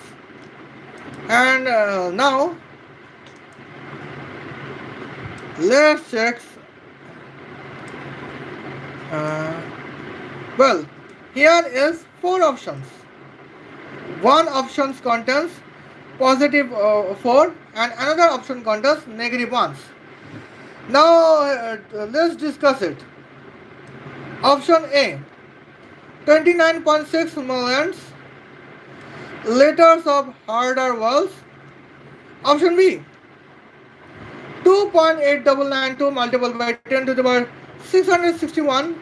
And now let's check. Well, here is 4 options. One option contains positive 4 and another option contains negative 1s. Now let's discuss it. Option A, 29.6 million liters of harder walls. Option B, 2.8992 multiplied by 10 to the power 661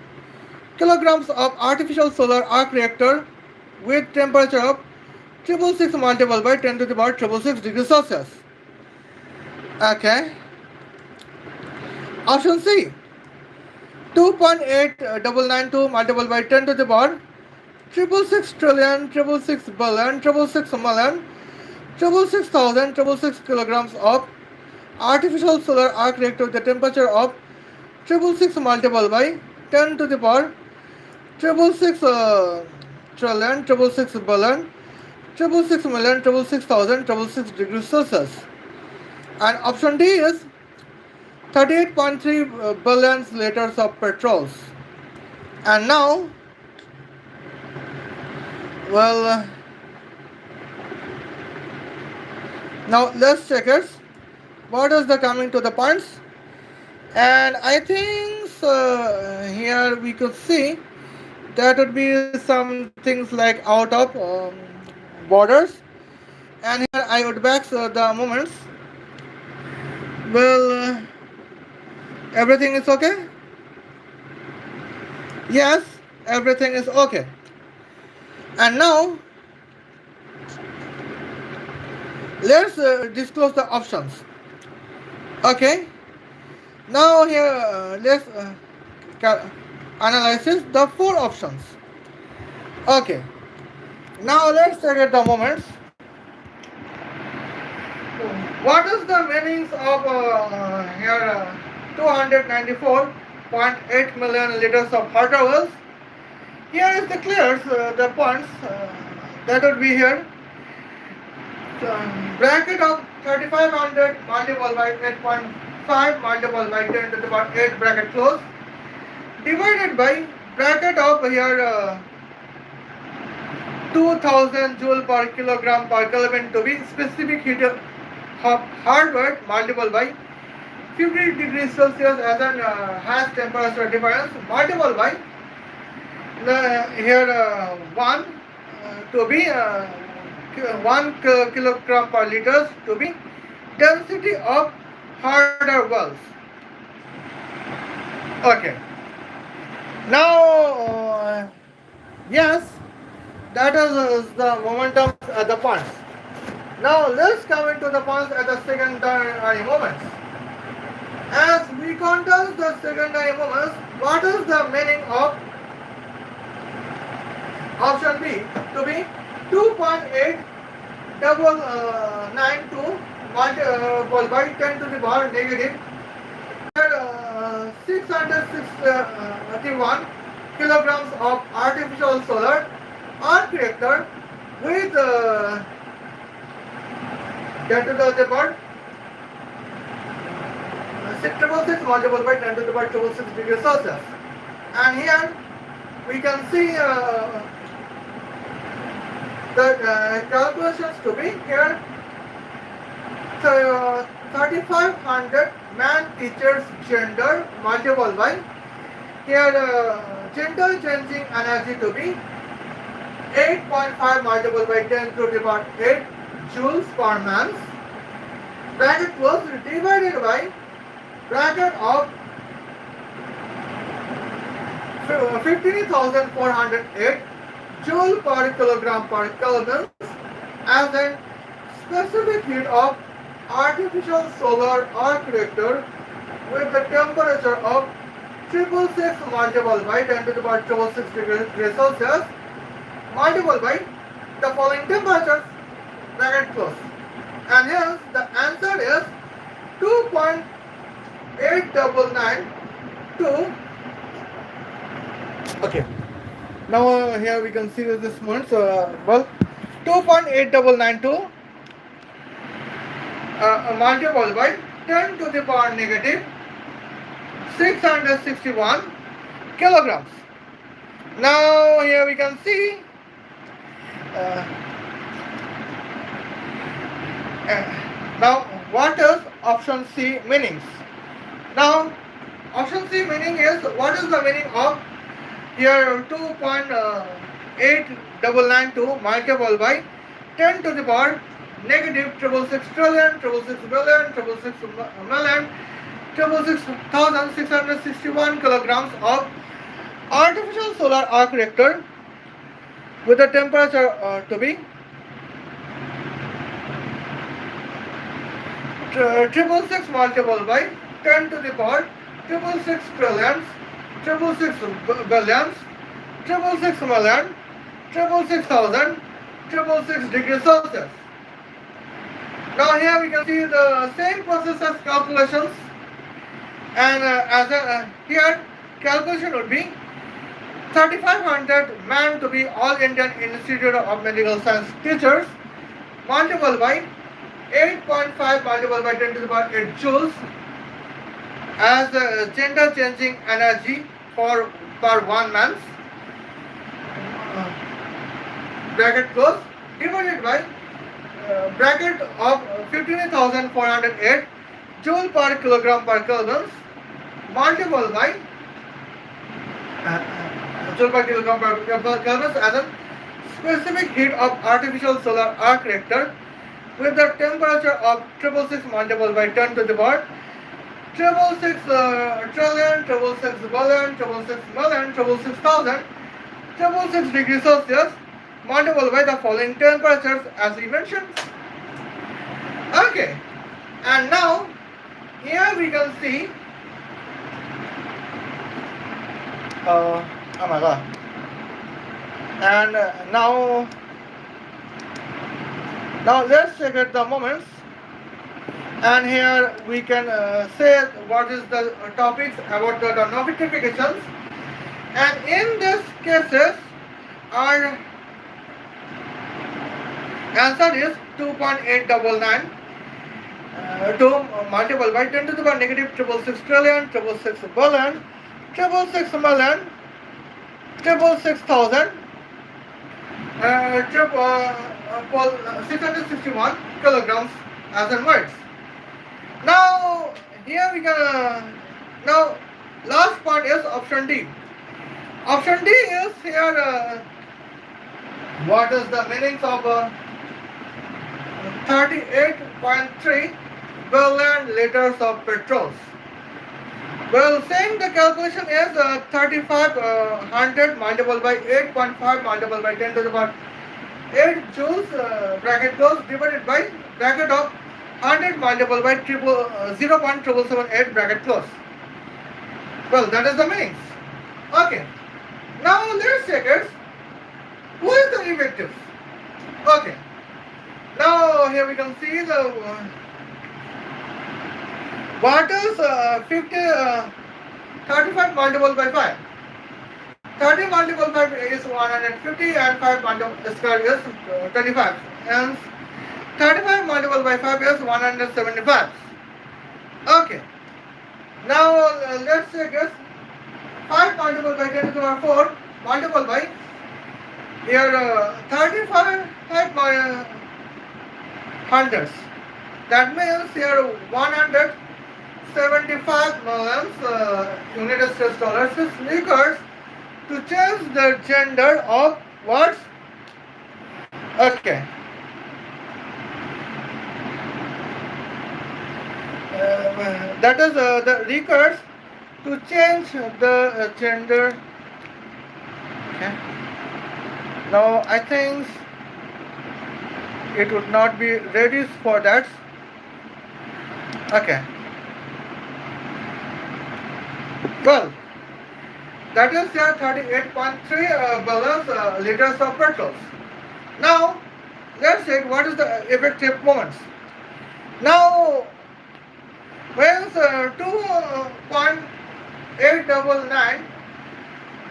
kilograms of artificial solar arc reactor with temperature of 666 multiplied by 10 to the power 666 degrees Celsius. Okay. Option C, 2.8992 multiplied by 10 to the power 666 trillion 666 billion 666 million 666,000 666 kilograms of artificial solar arc reactor with a temperature of 666 multiplied by 10 to the power 666 trillion 666 billion triple six million, triple six thousand, triple six degrees Celsius. And option D is 38.3 billion liters of petrols. And now, well, now let's check it. What is the coming to the points? And I think here we could see that would be some things like out of borders. And here I would back the moments. Well, everything is okay? Yes, everything is okay. And now, let's disclose the options. Okay. Now here let's analyze the four options. Okay. Now let's check at the moments. What is the meanings of here 294.8 million liters of hot oils? Here is the clears the points that would be here. Bracket of 3500 multiplied by 8.5 multiplied by 10 to the power 8 bracket close divided by bracket of here 2000 joule per kilogram per Kelvin to be specific heat of hardware multiplied by 50 degrees Celsius as an has temperature difference multiplied by here 1 to be 1 kilogram per liters to be density of harder walls. Okay. Now, yes, that is the momentum at the points. Now let's come into the points at the secondary moments. As we contest the secondary moments, what is the meaning of option B to be 2.892 multiplied by 10 to the power negative 661 kilograms of artificial solar arc reactor with 10 to the power 666 multiplied by 10 to the power 6 degrees Celsius. And here we can see the calculations to be here 3500 man teachers gender multiplied by here gender changing energy to be 8.5 multiplied by 10 to the power 8 joules per man bracket close divided by bracket of 15,408 joule per kilogram per Kelvin as a specific heat of artificial solar arc reactor with the temperature of 666 multiplied by 10 to the power 6 degrees Celsius multiplied by the following temperatures bracket close. And hence the answer is 2.8992. Okay. Now here we can see this one. So 2.8992 multiplied by 10 to the power negative 661 kilograms. Now here we can see now what is option C meanings? Now option C meaning is what is the meaning of here 2.8992 multiplied by 10 to the power negative 666 trillion, 666 billion, 666 million, 666,661 kilograms of artificial solar arc reactor with the temperature to be 666 multiplied by 10 to the power 666 trillions, 666 billions, 666 million, 666,000, 666 degrees Celsius. Now here we can see the same process as calculations, and here calculation would be 3,500 men to be All Indian Institute of Medical Science teachers multiplied by 8.5 multiplied by 10 to the power 8 joules as gender changing energy for per 1 man's bracket close divided by bracket of 15,408 joule per kilogram per Kelvin multiplied by joule per kilogram per Kelvin as a specific heat of artificial solar arc reactor with the temperature of 666 multiplied by 10 to the power 666 trillion, 666 billion, 666 million, 666,000, 666 degrees Celsius multiplied by the following temperatures as we mentioned. Okay, and now here we can see oh my god, and now let's check out the moments, and here we can say what is the topics about the notifications, and in this cases our answer is 2.899 2 multiplied by 10 to the power negative 666 trillion, 666 billion, 666 million, 666,000, 661 kilograms as in words. Now here we can now last part is option D. Option D is here what is the meanings of 38.3 billion liters of petrol. Well, saying the calculation is 3,500 multiplied by 8.5 multiplied by 10 to the power 8 joules bracket close divided by bracket of 100 multiplied by 0.778 bracket close. Well, that is the meanings. Okay. Now let's check it. Who is the effective? Okay. Now here we can see the what is 35 multiplied by 5. 30 multiplied by 5 is 150 and 5 multiplied square is 25. Hence 35 multiplied by 5 is 175. Okay. Now let's check this. 5 multiplied by 10 to the power 4 multiplied by here 35 hundreds. That means here 175 million United States dollars is required to change the gender of what? Okay. That is the records to change the gender. Okay. Now I think it would not be ready for that. Okay. Well, that is your 38.3 billion liters of petrol. Now let's check what is the effective moments. Now when 2.899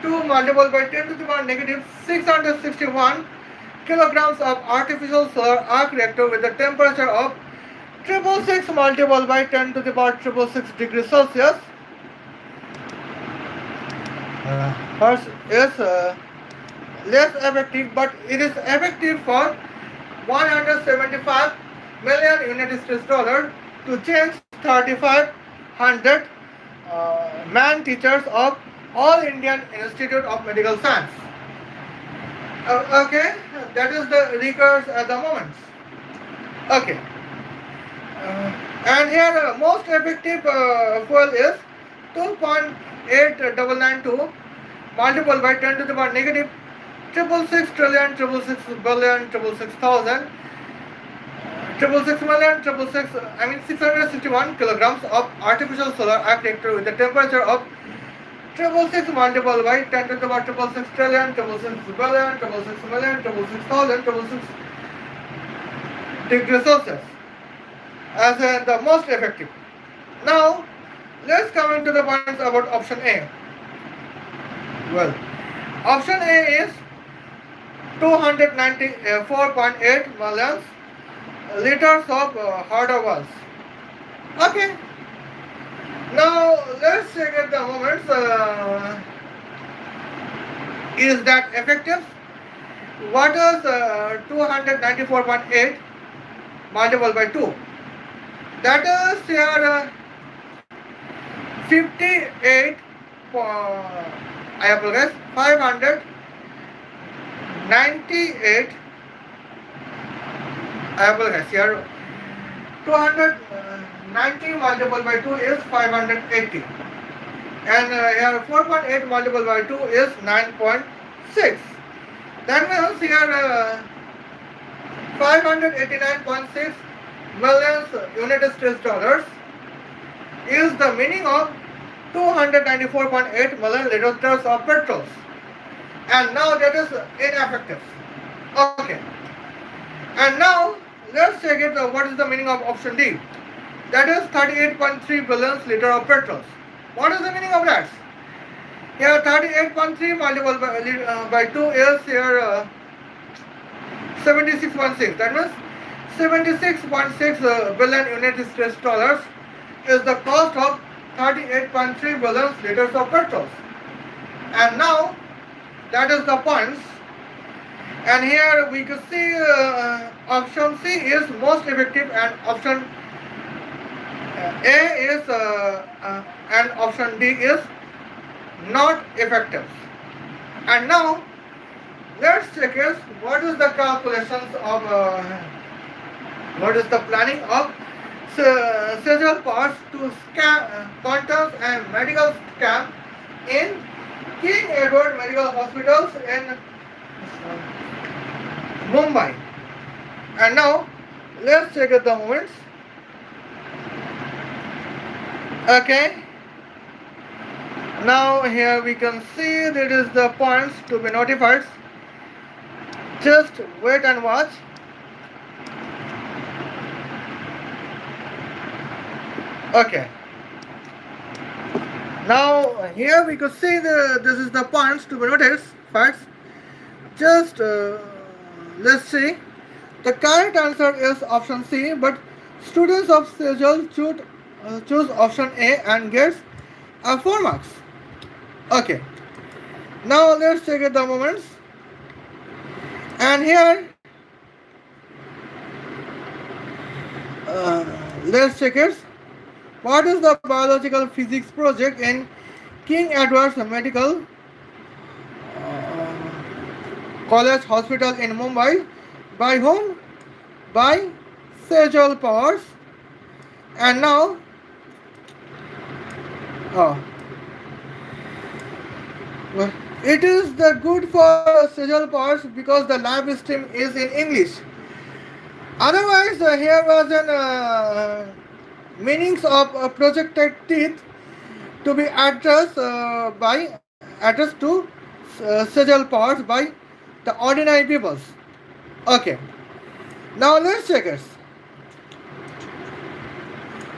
2 multiplied by 10 to the power negative 661 kilograms of artificial solar arc reactor with a temperature of 666 multiplied by 10 to the power 666 degrees Celsius. First is less effective, but it is effective for 175 million United States dollars to change 3,500 man teachers of All Indian Institute of Medical Science. Okay, that is the records at the moment. Okay, and here most effective fuel is 2.8992 multiplied by 10 to the power negative 666 trillion, 666 billion, 666,000, 666 million, 661 kilograms of artificial solar arc reactor with a temperature of 666 multiplied by 10 to the power 666 trillion, 666 billion, 666 million, 666,000, 666 degrees Celsius as the most effective. Now let's come into the points about option A. Well, Option A is 294.8 million liters of hard oils. Okay. Now let's check at the moments. Is that effective? What is 294.8 multiplied by 2? That is here 58. I apologize. 598. I apologize here. 290 multiplied by 2 is 580. And here 4.8 multiplied by 2 is 9.6. That means here 589.6 million United States dollars is the meaning of 294.8 million liters of petrol. And now that is ineffective. Okay. And now let's check it. What is the meaning of option D? That is 38.3 billion liters of petrol. What is the meaning of that? Here 38.3 multiplied by 2 is here 76.6. That means 76.6 billion United States dollars is the cost of 38.3 billion liters of petrol. And now that is the points. And here we can see option C is most effective and option A is and option D is not effective. And now let's check is what is the calculations of what is the planning of Sejal parts to scam quantum and medical scam in King Edward Medical Hospitals in Mumbai. And now let's check at the moments. Okay. Now here we can see that is the points to be notified. Just wait and watch. Okay. Now here we could see this is the points to be noticed. Facts. Just let's see. The correct answer is option C, but students of Sejal choose option A and gets 4 marks. Okay. Now let's check at the moments. And here let's check it. What is the biological physics project in King Edward's Medical College Hospital in Mumbai? By whom? By Sejal Pawar. And now it is the good for Sejal Pawar because the lab stream is in English. Otherwise here was an meanings of projected teeth to be addressed to Sejal Pawar by the ordinary peoples. Okay. Now let's check it.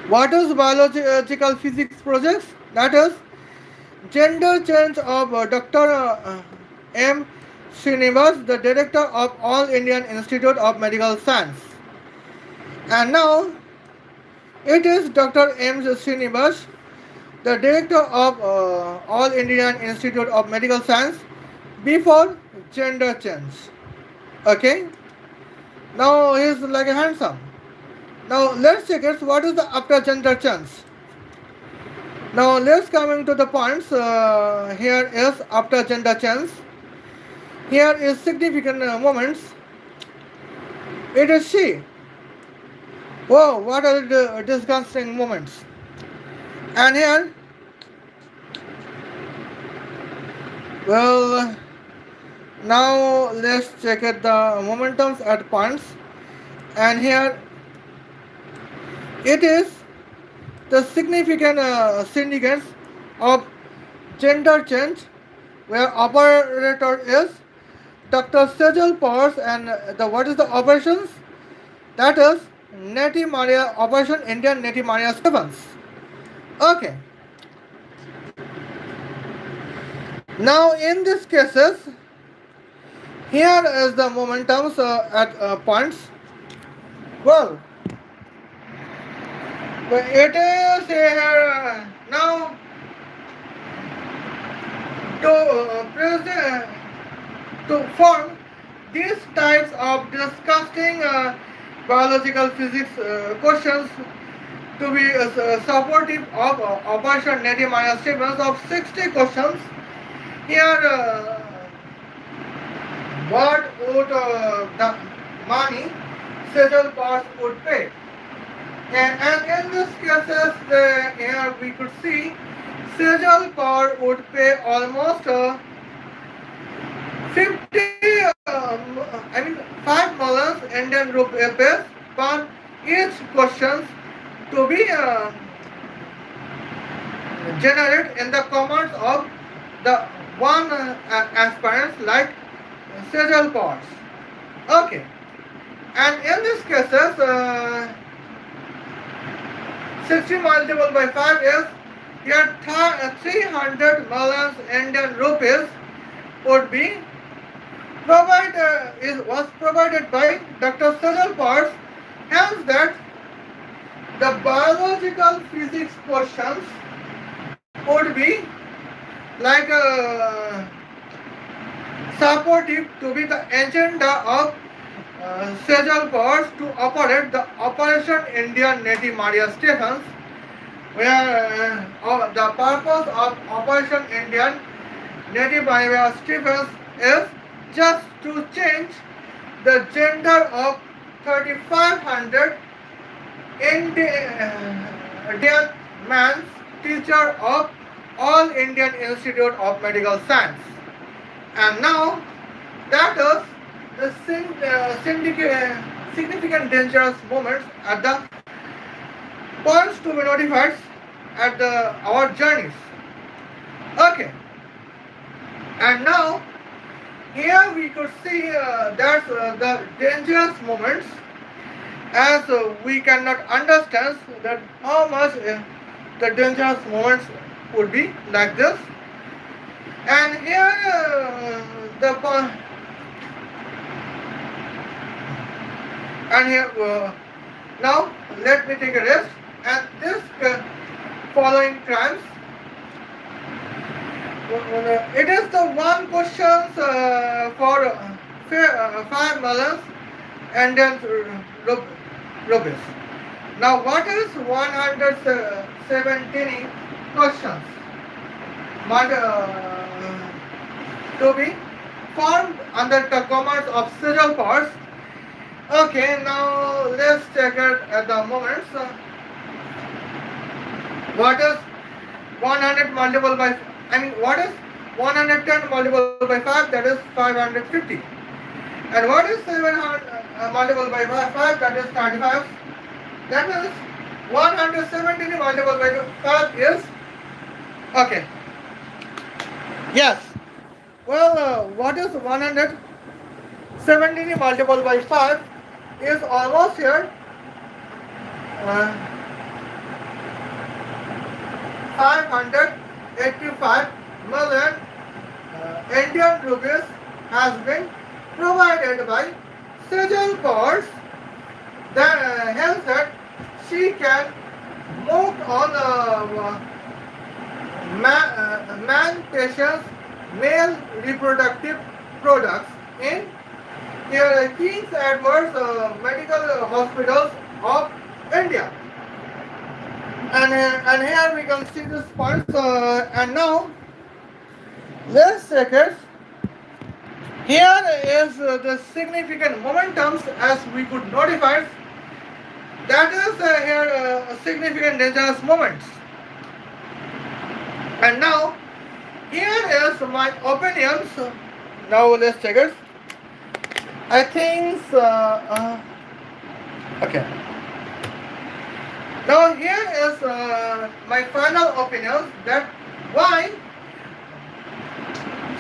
What is biological physics projects? That is gender change of Dr. M. Srinivas, the director of All Indian Institute of Medical Science. And now it is Dr. M. Srinivas, the director of All Indian Institute of Medical Science before gender change. Okay. Now he is like a handsome. Now let's check it. What is the after gender change? Now let's come into the points. Here is after gender change. Here is significant moments. It is she. Whoa, what are the disgusting moments? And here, well, now let's check at the momentums at points. And here it is the significant significance of gender change, where operator is Dr. Sejal Pawar, and what is the operations? That is Nettie Maria Operation Indian Nettie Maria Stevens. Okay. Now, in these cases, here is the momentums at points. Well, it is here now to to form these types of disgusting biological physics questions to be supportive of Operation Nettie minus statements of 60 questions. Here, what would the money Sejal parts would pay? And in this cases, here we could see Sejal Power would pay almost 50, 5 million Indian rupees per each questions to be generated in the comments of the one aspirants like Sejal Powers. Okay, and in these cases, 60 multiplied by 5 is here 300 million Indian rupees would be was provided by Dr. Sejal Powers. Hence that the biological physics questions would be like supportive to be the agenda of Sejal Powers to operate the Operation Indian Nettie Maria Stephens, where the purpose of Operation Indian Nettie Maria Stephens is just to change the gender of 3,500 Indian man's teacher of All Indian Institute of Medical Science. And now that is the significant dangerous moments at the points to be notified at our journeys. Okay, and now here we could see that the dangerous moments as we cannot understand that how much the dangerous moments would be like this. And here now let me take a rest. And this following crimes, it is the one questions for 5 million Indian rupees. Now what is 117 questions to be formed under the commands of Sejal Powers? Okay, now let's check it at the moment. So, what is 100 multiplied by, what is 110 multiplied by 5? That is 550. And what is 700 multiplied by 5? That is 35. That is 117 multiplied by 5 is, okay. Yes. Well, what is 117 multiplied by 5 is almost here 585 million Indian rupees has been provided by Sejal Powers. Hence that she can move on man male reproductive products in King's Edward's Medical Hospitals of India. And here we can see this point. And now let's check it. Here is the significant momentums as we could notify. That is here significant dangerous moments. And now here is my opinions. Now let's check it. I think okay. Now here is my final opinion that why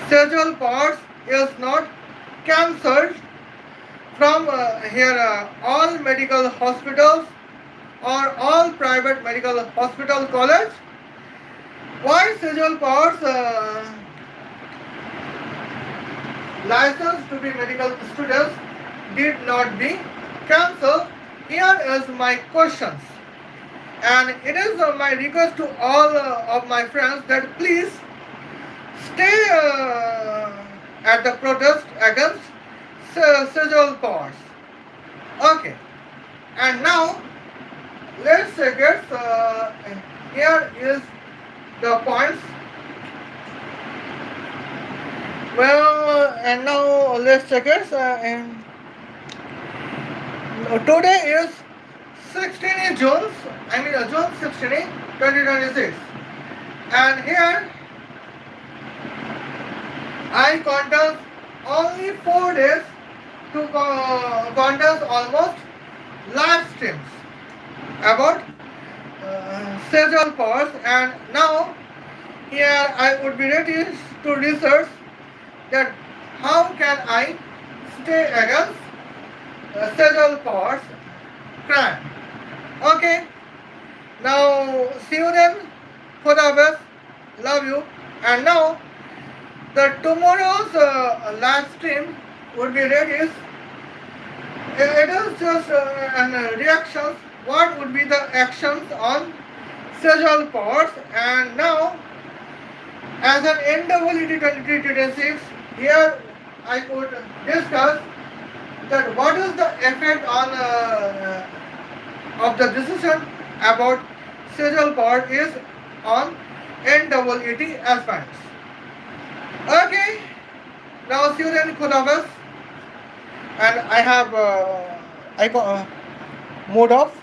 Sejal Powers is not cancelled from all medical hospitals or all private medical hospital college. Why Sejal Powers license to be medical students did not be cancelled. Here is my questions, and it is my request to all of my friends that please stay at the protest against Sejal powers. Okay, and now let's get here is the points. Well, and now let's check it. And today is 16th June. June 16, 2026. And here I contest only 4 days to contest almost live streams about Sejal powers, and now here I would be ready to research that how can I stay against Sejal powers crime. Okay, now see you then. Khudafez, love you. And now the tomorrow's live stream would be ready. It is just reactions. What would be the actions on Sejal powers? And now, as an NEET 2026, here I could discuss that what is the effect on of the decision about Sejal power is on NEET aspirants. Okay, now see you then. Khudafez. And I have mode off.